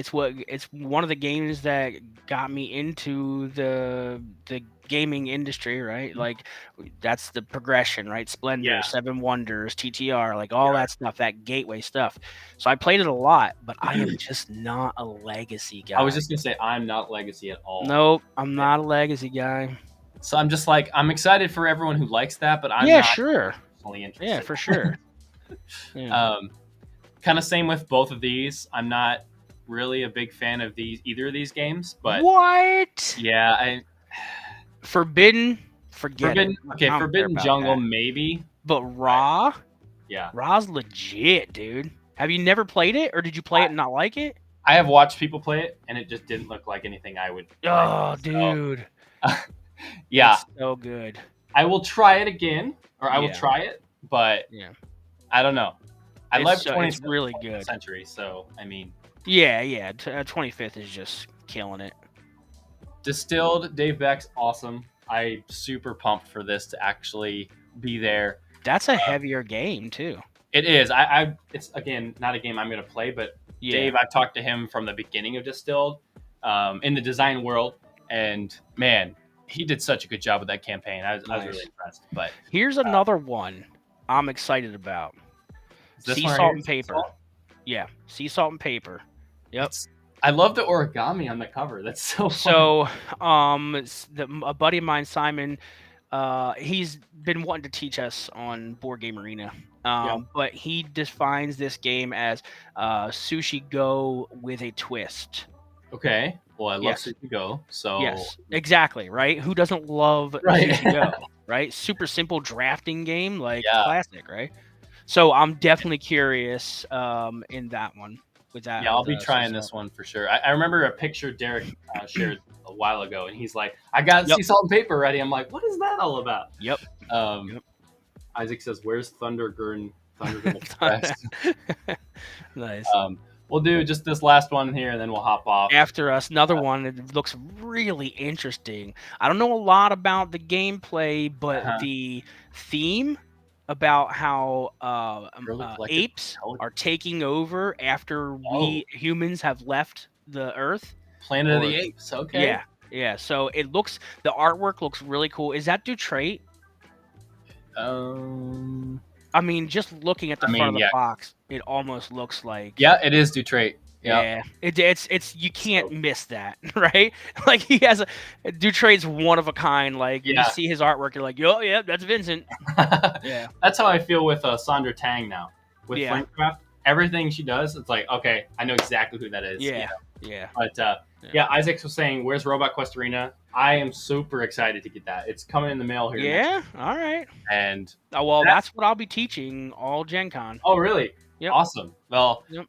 It's one of the games that got me into the gaming industry, right? Like that's the progression, right? Splendor, Seven Wonders, TTR, like all that stuff, that gateway stuff. So I played it a lot, but I am just not a legacy guy. I was just gonna say I'm not legacy at all. Nope, I'm not a legacy guy. So I'm just like, I'm excited for everyone who likes that, but I'm not personally interested. Yeah, for sure. Kind of same with both of these. I'm not really a big fan of either of these games, but what? Yeah, Forbidden, forget it. Okay, Forbidden Jungle maybe, but Raw, Raw's legit, dude. Have you never played it, or did you play it and not like it? I have watched people play it, and it just didn't look like anything I would. Dude. Yeah, it's so good. I will try it again, or I will try it, but I don't know. I love 20th. It's really good. Century, so I mean. 25th is just killing it. Distilled, Dave Beck's awesome. I'm super pumped for this to actually be there. That's a heavier game too. It is. It's again not a game I'm going to play, but Dave, I've talked to him from the beginning of Distilled, in the design world, and man, he did such a good job with that campaign. I was really impressed. But here's another one I'm excited about. Sea Salt and Paper. Yeah, Sea Salt and Paper. Yep. I love the origami on the cover. That's so fun. So, a buddy of mine, Simon, he's been wanting to teach us on Board Game Arena. But he defines this game as Sushi Go with a twist. Okay. Well, I love Sushi Go. So yes, exactly. Right. Who doesn't love Sushi Go? Right. Super simple drafting game, like classic. Right. So I'm definitely curious in that one. with that. Yeah, I'll With be trying sea this salt. one for sure. I remember a picture Derek shared a while ago, and he's like, "I got Yep. sea salt and paper ready." I'm like, "What is that all about?" Yep. Um, Yep. Isaac says, "Where's Thundergirl Express?" Nice. We'll do just this last one here, and then we'll hop off. After us, another one that looks really interesting. I don't know a lot about the gameplay, but Uh-huh. the theme about how Purely collective apes are intelligence. taking over after Oh, we humans have left the Earth. Planet of the Or Apes. Okay. yeah, yeah. So the artwork looks really cool. Is that Detroit? Um, I mean, just looking at the I front mean, of the yeah, box, it almost looks like. yeah, it is Detroit. Yeah. Yeah, it's you can't So, miss that, right? Like he has Dutrade's one of a kind. Like you yeah. see his artwork, you're like, yo, yeah, that's Vincent. Yeah, That's how I feel with Sandra Tang now. With yeah, Flamecraft, everything she does, it's like, okay, I know exactly who that is. yeah, yeah, But yeah. yeah, Isaac was saying, "Where's Robot Quest Arena?" I am super excited to get that. It's coming in the mail here next, Yeah, all right. and Oh well, that's that's what I'll be teaching all Gen Con. oh really Yep, awesome. Well, yep.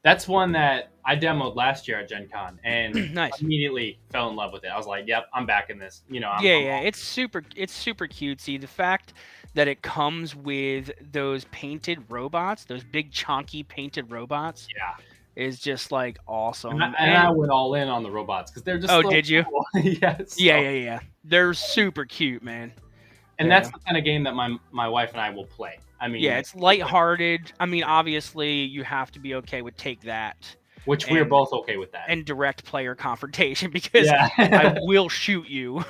that's one that I demoed last year at Gen Con and Nice. immediately fell in love with it. I was like, "Yep, I'm back in this." You know, Yeah, I'm yeah. all, It's super cutesy. The fact that it comes with those painted robots, those big chunky painted robots, yeah. is just like And I, awesome. and I went all in on the robots because they're just Oh, so did you? cool. Yes, Yeah, so yeah, yeah. They're super cute, man. and that's Yeah. the kind of game that my wife and I will play. I mean, Yeah, like, it's lighthearted. I mean, obviously, you have to be okay with take that which we're and both okay with that. direct player confrontation because I Yeah. will shoot you.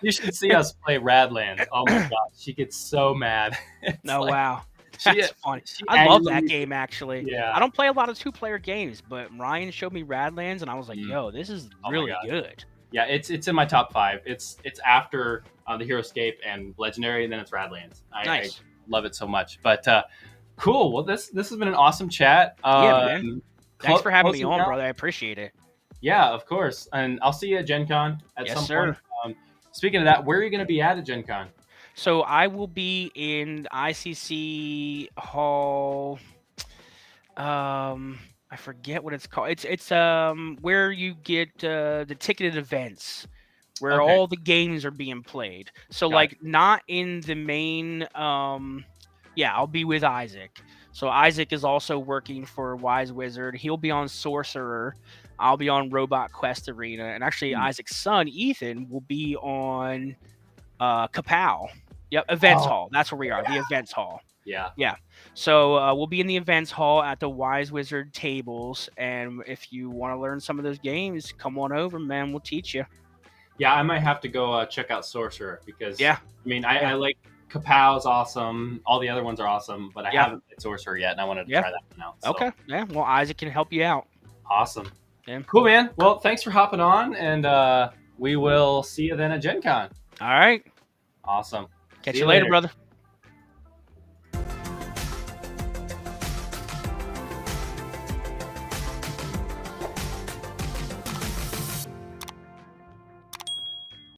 You should see us play Radlands. Oh my gosh, she gets so mad. It's Oh like wow. she That's funny. she I love that angrily game actually. I yeah. don't play a lot of two-player games, but Ryan showed me Radlands and I was like, Mm. "Yo, this is Oh my really gosh. good." Yeah, it's in my top 5. It's after the Hero Escape and Legendary, and then it's Radlands. I Nice. love it so much. But cool. Well, this has been an awesome chat. Yeah, man. Thanks for having me Closing on, out. brother. I appreciate it. Yeah, of course. And I'll see you at Gen Con at Yes, some sir. point. Speaking of that, where are you going to be at Gen Con? So I will be in ICC Hall. I forget what it's called. It's where you get the ticketed events where Okay, all the games are being played. So got like not in the main yeah, I'll be with Isaac. So Isaac is also working for Wise Wizard. He'll be on Sorcerer. I'll be on Robot Quest Arena. And actually it. Isaac's son, Ethan, will be on Kapow. Yep, Events Oh, Hall. That's where we are. The Events Hall. yeah. Yeah. So we'll be in the events hall at the Wise Wizard tables, and if you want to learn some of those games, come on over, man. We'll teach you. Yeah, I might have to go check out Sorcerer because Yeah. I mean Yeah. I like Kapow's awesome. All the other ones are awesome, but I Yeah. haven't played Sorcerer yet, and I wanted to Yeah. try that one out. So Okay. Yeah. Well, Isaac can help you out. awesome, Yeah. cool, man. Well, thanks for hopping on, and we will see you then at Gen Con. All right. Awesome. Catch See you later, brother.